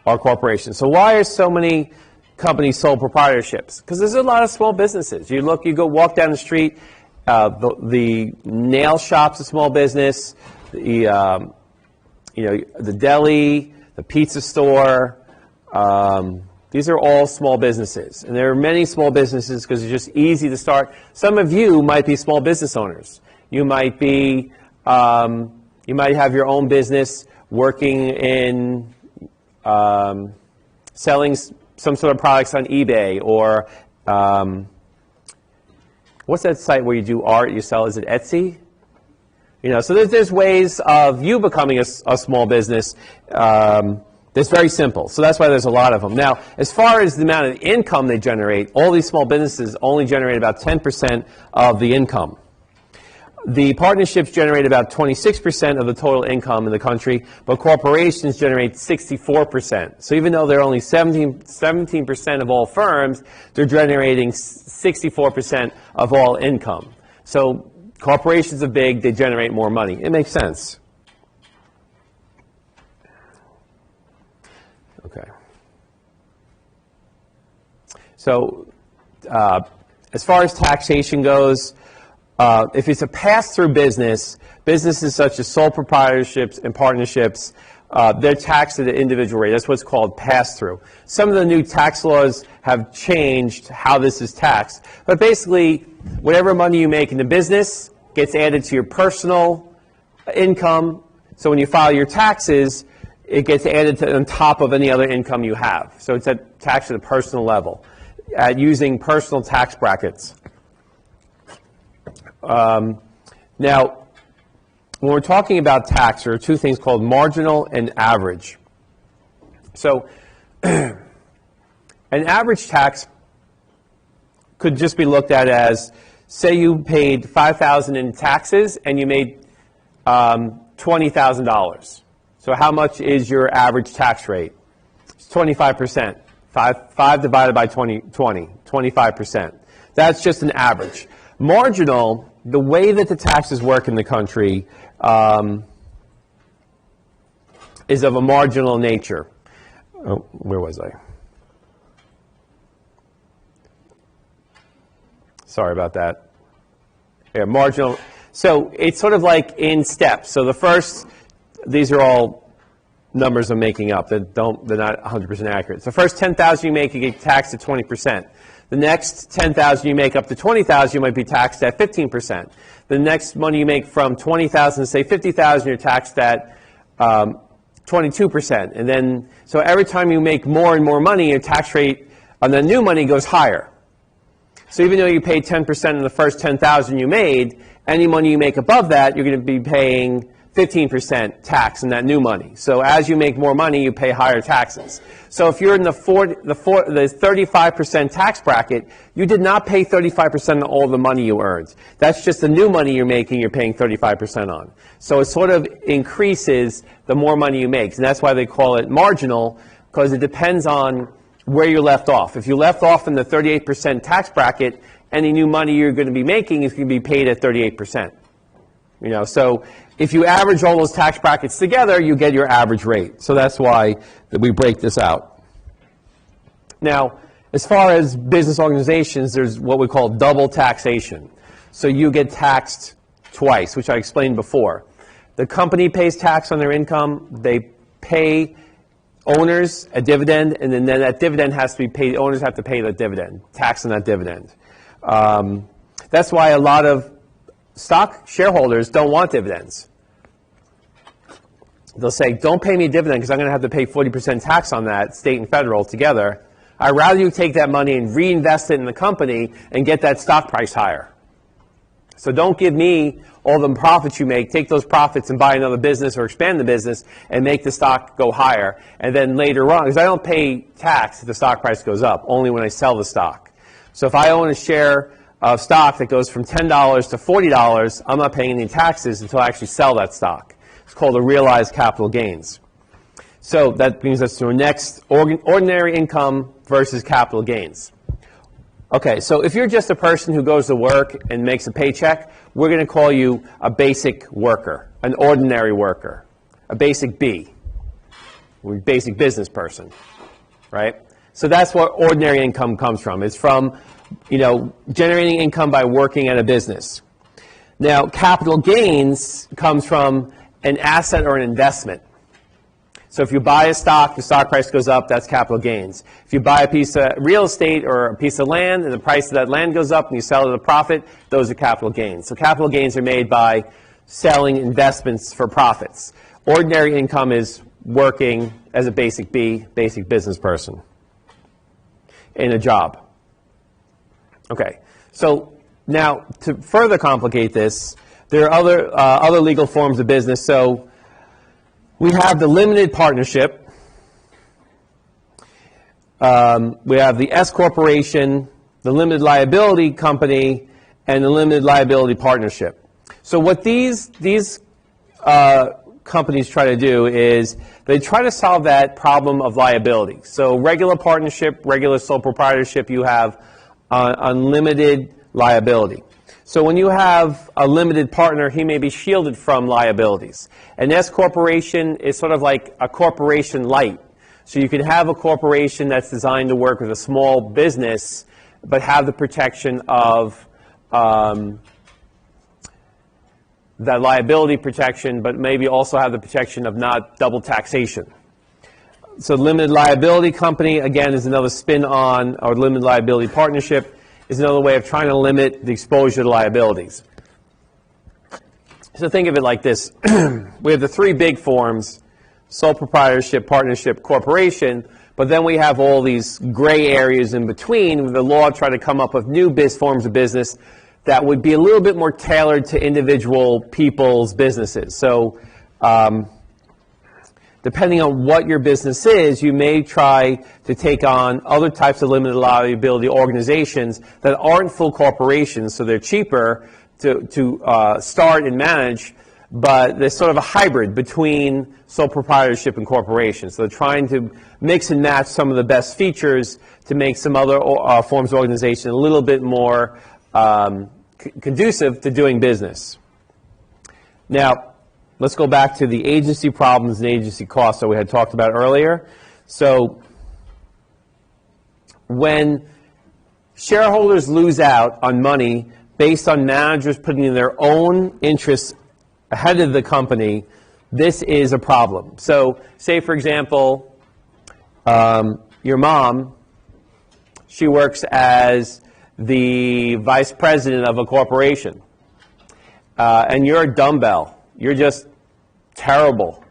are corporations. So why are so many companies sole proprietorships? Because there's a lot of small businesses. You go walk down the street, the nail shop's a small business, the deli, the pizza store, these are all small businesses. And there are many small businesses because it's just easy to start. Some of you might be small business owners. You might be, you might have your own business working in selling some sort of products on eBay, or what's that site where you do art, you sell, is it Etsy? So there's ways of you becoming a small business that's very simple. So that's why there's a lot of them. Now, as far as the amount of income they generate, all these small businesses only generate about 10% of the income. The partnerships generate about 26% of the total income in the country, but corporations generate 64%. So even though they're only 17% of all firms, they're generating 64% of all income. So corporations are big, they generate more money. It makes sense. Okay. So as far as taxation goes, if it's a pass-through business, businesses such as sole proprietorships and partnerships, they're taxed at an individual rate. That's what's called pass-through. Some of the new tax laws have changed how this is taxed. But basically, whatever money you make in the business gets added to your personal income. So when you file your taxes, it gets added on top of any other income you have. So it's taxed at a personal level, using personal tax brackets. Now, when we're talking about tax, there are two things called marginal and average. So an average tax could just be looked at as, say you paid $5,000 in taxes and you made $20,000. So how much is your average tax rate? It's 25%. 5 divided by 25%. That's just an average. Marginal, the way that the taxes work in the country is of a marginal nature. Oh, where was I? Sorry about that. Yeah, marginal. So it's sort of like in steps. So the first, these are all numbers I'm making up. They're not 100% accurate. So the first $10,000 you make, you get taxed at 20%. The next $10,000 you make up to $20,000, you might be taxed at 15%. The next money you make from $20,000 to say $50,000, you're taxed at 22%. And then, so every time you make more and more money, your tax rate on the new money goes higher. So even though you paid 10% in the first $10,000 you made, any money you make above that, you're going to be paying 15% tax on that new money. So as you make more money, you pay higher taxes. So if you're in the 35% tax bracket, you did not pay 35% of all the money you earned. That's just the new money you're making, you're paying 35% on. So it sort of increases the more money you make. And that's why they call it marginal, because it depends on where you left off. If you left off in the 38% tax bracket, any new money you're going to be making is going to be paid at 38%. So if you average all those tax brackets together, you get your average rate. So that's why we break this out. Now, as far as business organizations, there's what we call double taxation. So you get taxed twice, which I explained before. The company pays tax on their income. They pay owners a dividend, and then that dividend has to be paid. Owners have to pay the dividend, tax on that dividend. That's why a lot of stock shareholders don't want dividends. They'll say, don't pay me a dividend because I'm going to have to pay 40% tax on that, state and federal together. I'd rather you take that money and reinvest it in the company and get that stock price higher. So don't give me all the profits you make. Take those profits and buy another business or expand the business and make the stock go higher. And then later on, because I don't pay tax if the stock price goes up, only when I sell the stock. So if I own a share of stock that goes from $10 to $40, I'm not paying any taxes until I actually sell that stock. It's called a realized capital gains. So that brings us to our next ordinary income versus capital gains. Okay, so if you're just a person who goes to work and makes a paycheck, we're going to call you a basic worker, an ordinary worker, a basic B, a basic business person, right? So that's what ordinary income comes from. It's from, generating income by working at a business. Now, capital gains comes from an asset or an investment. So if you buy a stock, the stock price goes up, that's capital gains. If you buy a piece of real estate or a piece of land and the price of that land goes up and you sell it at a profit, those are capital gains. So capital gains are made by selling investments for profits. Ordinary income is working as a basic B, basic business person in a job. Okay, so now to further complicate this, there are other legal forms of business. So we have the limited partnership, we have the S corporation, the limited liability company, and the limited liability partnership. So what these companies try to do is they try to solve that problem of liability. So regular partnership, regular sole proprietorship, you have unlimited liability. So when you have a limited partner, he may be shielded from liabilities. An S corporation is sort of like a corporation light. So you can have a corporation that's designed to work with a small business, but have the protection of the liability protection, but maybe also have the protection of not double taxation. So limited liability company, again, is another spin on, or limited liability partnership is another way of trying to limit the exposure to liabilities. So think of it like this. We have the three big forms, sole proprietorship, partnership, corporation, but then we have all these gray areas in between with the law trying to come up with new forms of business that would be a little bit more tailored to individual people's businesses. So depending on what your business is, you may try to take on other types of limited liability organizations that aren't full corporations, so they're cheaper to start and manage, but they're sort of a hybrid between sole proprietorship and corporation. So they're trying to mix and match some of the best features to make some other forms of organization a little bit more conducive to doing business. Now, let's go back to the agency problems and agency costs that we had talked about earlier. So when shareholders lose out on money based on managers putting in their own interests ahead of the company, this is a problem. So say, for example, your mom, she works as the vice president of a corporation, and you're a dumbbell. You're just terrible.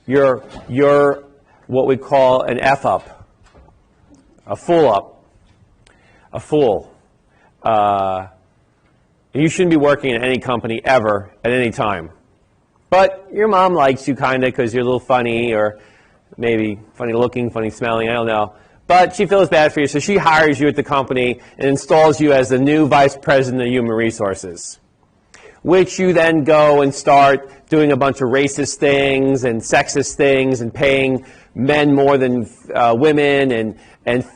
You're what we call an F-up, a fool-up, a fool. You shouldn't be working in any company ever, at any time. But your mom likes you kind of because you're a little funny, or maybe funny looking, funny smelling, I don't know. But she feels bad for you, so she hires you at the company and installs you as the new vice president of human resources, which you then go and start doing a bunch of racist things and sexist things and paying men more than women and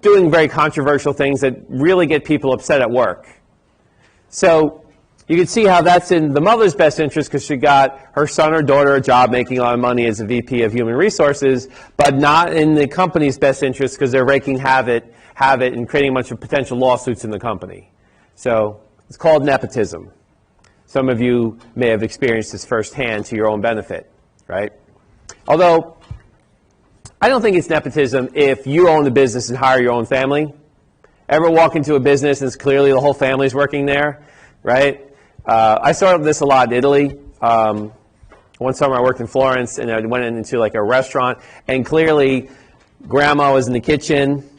doing very controversial things that really get people upset at work. So you can see how that's in the mother's best interest because she got her son or daughter a job making a lot of money as a VP of human resources, but not in the company's best interest because they're wreaking havoc and creating a bunch of potential lawsuits in the company. So it's called nepotism. Some of you may have experienced this firsthand to your own benefit, right? Although, I don't think it's nepotism if you own the business and hire your own family. Ever walk into a business and it's clearly the whole family's working there, right? I saw this a lot in Italy. One summer I worked in Florence and I went into like a restaurant and clearly grandma was in the kitchen,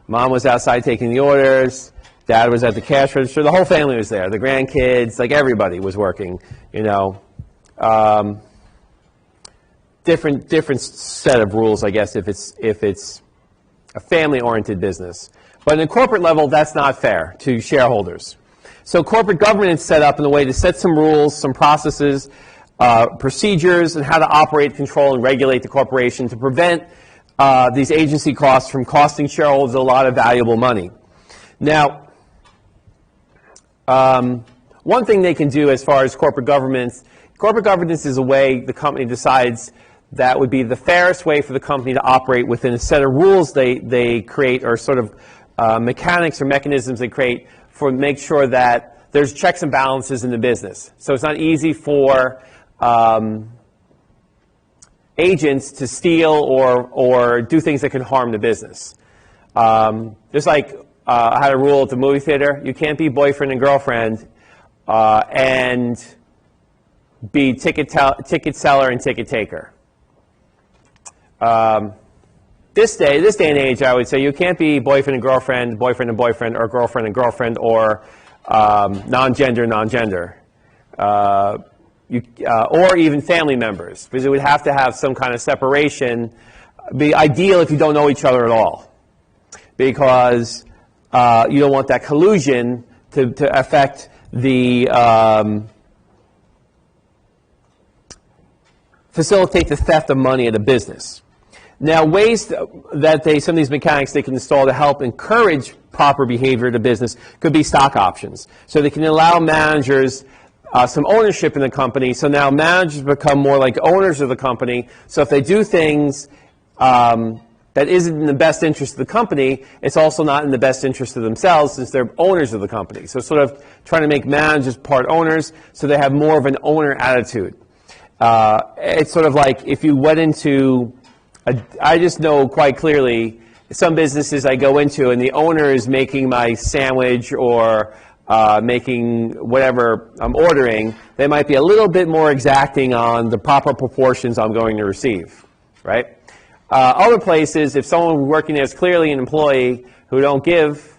mom was outside taking the orders, dad was at the cash register, the whole family was there, the grandkids, like everybody was working, you know. Different set of rules, I guess, if it's a family-oriented business. But in a corporate level, that's not fair to shareholders. So corporate governance is set up in a way to set some rules, some processes, procedures, and how to operate, control, and regulate the corporation to prevent these agency costs from costing shareholders a lot of valuable money. Now, one thing they can do as far as corporate governance is a way the company decides that would be the fairest way for the company to operate within a set of rules they create, or sort of mechanics or mechanisms they create for make sure that there's checks and balances in the business. So it's not easy for agents to steal or do things that can harm the business. Just like I had a rule at the movie theater: you can't be boyfriend and girlfriend and be ticket seller and ticket taker. This day and age, I would say you can't be boyfriend and boyfriend, or girlfriend and girlfriend, or non-gender, or even family members, because it would have to have some kind of separation. Be ideal if you don't know each other at all, because you don't want that collusion to affect the facilitate the theft of money at a business. Now, ways that some of these mechanics they can install to help encourage proper behavior at a business could be stock options. So they can allow managers some ownership in the company. So now managers become more like owners of the company. So if they do things that isn't in the best interest of the company, it's also not in the best interest of themselves, since they're owners of the company. So sort of trying to make managers part owners so they have more of an owner attitude. It's sort of like if you went into I just know quite clearly some businesses I go into and the owner is making my sandwich or making whatever I'm ordering, they might be a little bit more exacting on the proper proportions I'm going to receive, right? Other places, if someone working there is clearly an employee who don't give,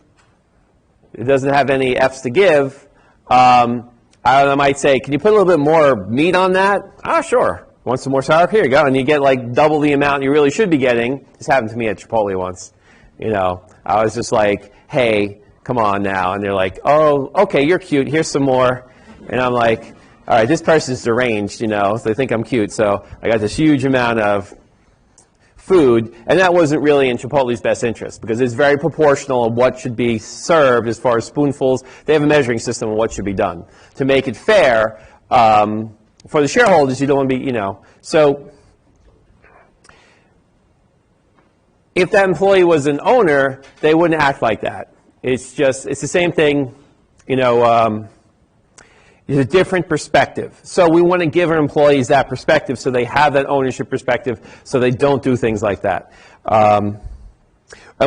it doesn't have any F's to give, I might say, can you put a little bit more meat on that? Ah, sure. Want some more sour? Here you go. And you get like double the amount you really should be getting. This happened to me at Chipotle once. You know, I was just like, hey, come on now. And they're like, oh, okay, you're cute. Here's some more. And I'm like, all right, this person's deranged, you know, so they think I'm cute. So I got this huge amount of food, and that wasn't really in Chipotle's best interest, because it's very proportional of what should be served as far as spoonfuls. They have a measuring system of what should be done. To make it fair, for the shareholders, you don't want to be, you know. So if that employee was an owner, they wouldn't act like that. It's the same thing, you know, it's a different perspective. So we want to give our employees that perspective so they have that ownership perspective so they don't do things like that. And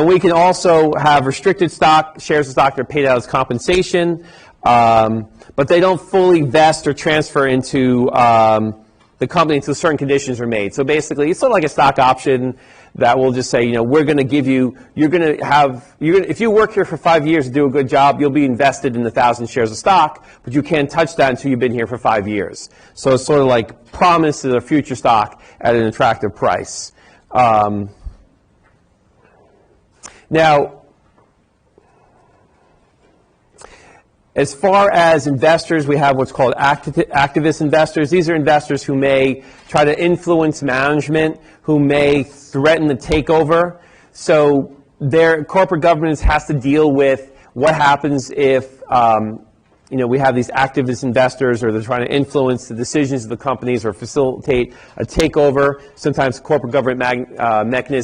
we can also have restricted stock, shares of stock that are paid out as compensation, but they don't fully vest or transfer into the company until certain conditions are made. So basically, it's sort of like a stock option that will just say, you know, we're going to give you, if you work here for 5 years and do a good job, you'll be invested in 1,000 shares of stock, but you can't touch that until you've been here for 5 years. So it's sort of like promises of future stock at an attractive price. Now, as far as investors, we have what's called activist investors. These are investors who may try to influence management, who may threaten the takeover. So their corporate governance has to deal with what happens if you know, we have these activist investors, or they're trying to influence the decisions of the companies or facilitate a takeover. Sometimes corporate government mechanisms